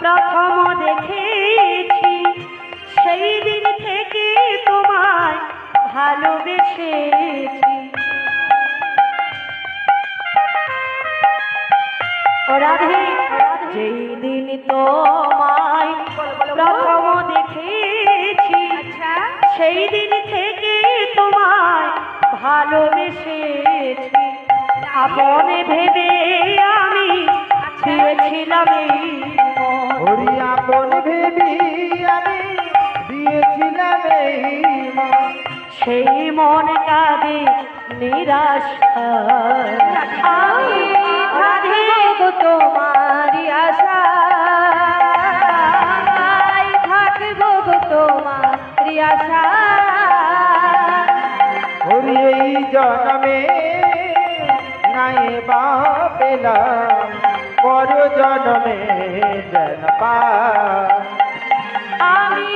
[SPEAKER 2] প্রথম দেখেছি সেই দিন থেকে তোমায় ভালোবেসেছি। ও রাধে, যেই দিন তোমায় প্রথম দেখেছি সেই দিন থেকে তোমায় ভালোবেসেছি। আপন ভেবে আমি দিয়েছিলাম এই মন।
[SPEAKER 3] ওরে আপন ভেবি আমি দিয়েছিলাম এই মন।
[SPEAKER 2] সেই মন কাঁদে নিরাশায়।
[SPEAKER 4] আমি থাকবো গো তোমারি আশা, থাকবো গো তোমারি আশা।
[SPEAKER 3] ওরে এই জন্মে নাই বা পেলাম, পর জন্মে যেন পাই।
[SPEAKER 4] আমি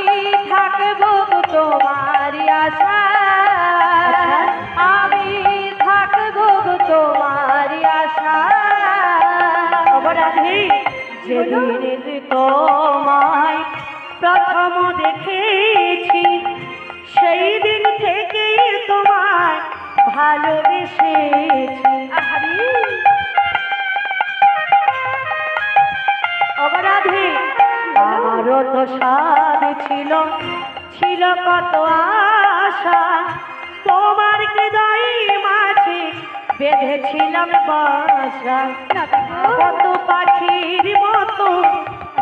[SPEAKER 4] থাকবো গো তোমারি আশা, আমি থাকবো গো তোমারি আশা।
[SPEAKER 2] অপরাধী, যেদিন তোমায় প্রথম দেখেছি সেই দিন থেকে তোমায় ভালোবেসেছি। অপরাধী, আমারও তো স্বাদ ছিল, ছিল কত আশা, তোমার হৃদয় মাঝে বেঁধেছিলাম বাসা। কত পাখির মতো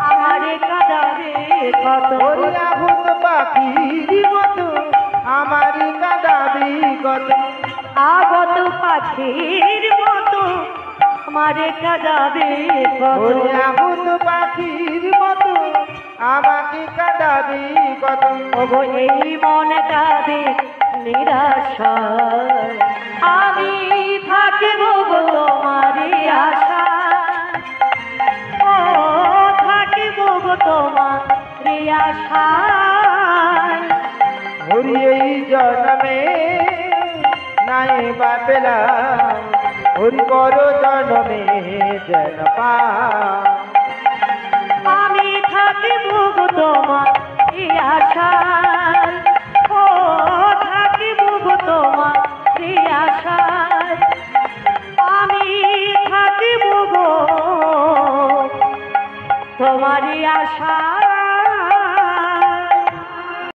[SPEAKER 2] আমারে কাঁদাবে কত।
[SPEAKER 3] ওরে আহুত পাখির মতো আমারই কাঁদাবি কত।
[SPEAKER 2] আগত পাখির মতো আমারে কাঁদাবে কত।
[SPEAKER 3] ওরে আহুত পাখির মতো আমাকে কাঁদাবি কত।
[SPEAKER 2] ওগো এই মন কাঁদে নিরাশায়, আমি থাকবো গো তোমারি আশা। ও থাকবো গো তোমারি আশায়।
[SPEAKER 3] ওরে এই জন্মে নাই বা পেলাম, ওরে পর জন্মে যেন পাই।
[SPEAKER 2] আমি থাকিব গো তোমারি আশায়। ও থাকিব গো তোমারি আশায়। আমি থাকিব গো তোমারি আশা।